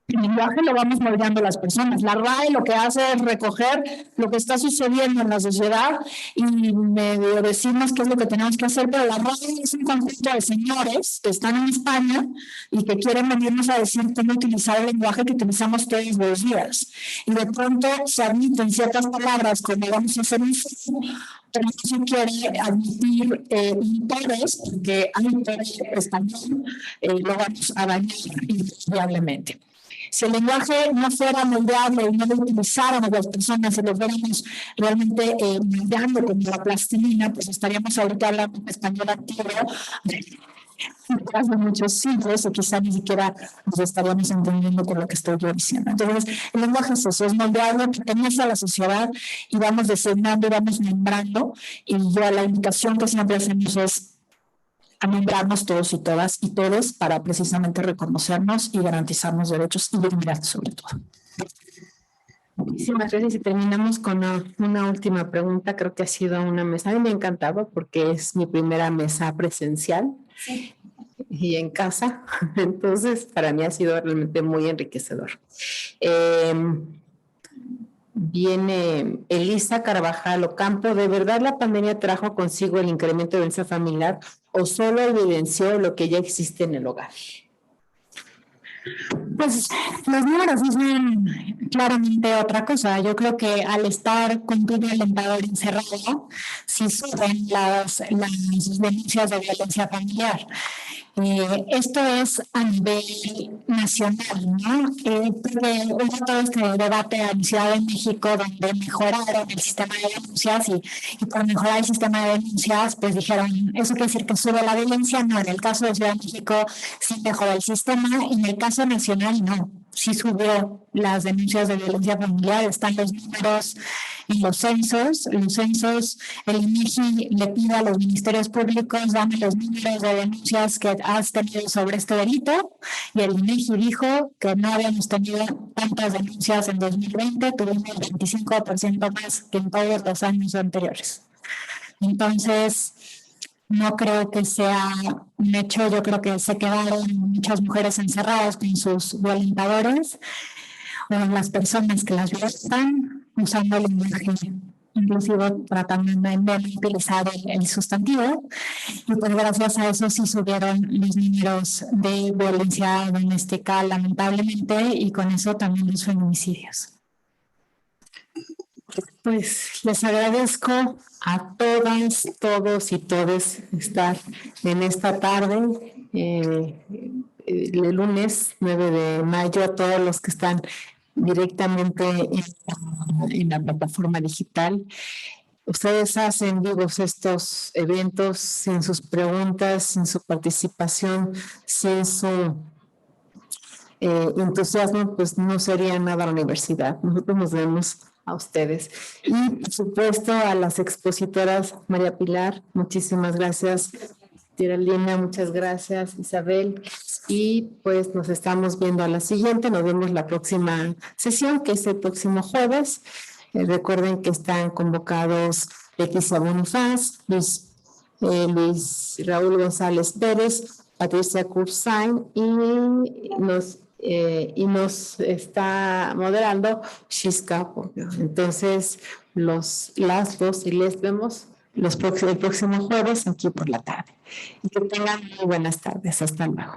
El lenguaje lo vamos moldeando las personas. La RAE lo que hace es recoger lo que está sucediendo en la sociedad y medio decirnos qué es lo que tenemos que hacer, pero la RAE es un conjunto de señores que están en España y que quieren venirnos a decir cómo utilizar el lenguaje que utilizamos todos los días. Y de pronto se admiten ciertas palabras como vamos a hacer un pero no se quiere admitir autores, porque hay autores español, lo vamos a dañar irremediablemente. Si el lenguaje no fuera moldeable y no lo utilizáramos las personas y lo fuéramos realmente moldeando como la plastilina, pues estaríamos ahorita hablando en español antiguo de muchos siglos, o quizá ni siquiera nos estaríamos entendiendo con lo que estoy yo diciendo. Entonces, el lenguaje es eso, es moldeable, pertenece a la sociedad y vamos designando y vamos nombrando, y ya la indicación que siempre hacemos es a nombrarnos todos y todas y todos para precisamente reconocernos y garantizarnos derechos y dignidad sobre todo. Muchísimas gracias y terminamos con una última pregunta. Creo que ha sido una mesa, a mí me ha encantado porque es mi primera mesa presencial y en casa, entonces para mí ha sido realmente muy enriquecedor. viene Elisa Carvajal Ocampo. ¿De verdad la pandemia trajo consigo el incremento de violencia familiar o solo evidenció lo que ya existe en el hogar? Pues los números dicen claramente otra cosa. Yo creo que al estar con tu violentador encerrado, sí suben las denuncias de violencia familiar. Esto es a nivel nacional, ¿no? Porque hubo todo este debate en Ciudad de México donde mejoraron el sistema de denuncias y por mejorar el sistema de denuncias, pues dijeron, eso quiere decir que sube la violencia. No, en el caso de Ciudad de México sí mejoró el sistema, y en el caso nacional no, sí subió las denuncias de violencia familiar. Están los números en los censos. Los censos, el INEGI le pide a los ministerios públicos, dame los números de denuncias que has tenido sobre este delito, y el INEGI dijo que no habíamos tenido tantas denuncias en 2020, tuvimos 25% más que en todos los años anteriores. Entonces, no creo que sea un hecho. Yo creo que se quedaron muchas mujeres encerradas con sus violentadores o las personas que las violentan usando el lenguaje inclusivo, tratando de no utilizar el sustantivo. Y pues gracias a eso sí subieron los números de violencia doméstica, lamentablemente, y con eso también los feminicidios. Pues les agradezco a todas, todos y todes estar en esta tarde, el lunes 9 de mayo, a todos los que están directamente en la plataforma digital. Ustedes hacen vivos estos eventos sin sus preguntas, sin su participación, sin su entusiasmo, pues no sería nada la universidad. Nosotros nos debemos a ustedes. Y por supuesto a las expositoras, María Pilar, muchísimas gracias. Tiralina, muchas gracias, Isabel. Y pues nos estamos viendo a la siguiente. Nos vemos la próxima sesión, que es el próximo jueves. Recuerden que están convocados Leticia Bonifaz, Luis Raúl González Pérez, Patricia Cursain, y nos está moderando Shiska. Entonces, las dos, y les vemos el próximo jueves aquí por la tarde. Y que tengan muy buenas tardes. Hasta luego.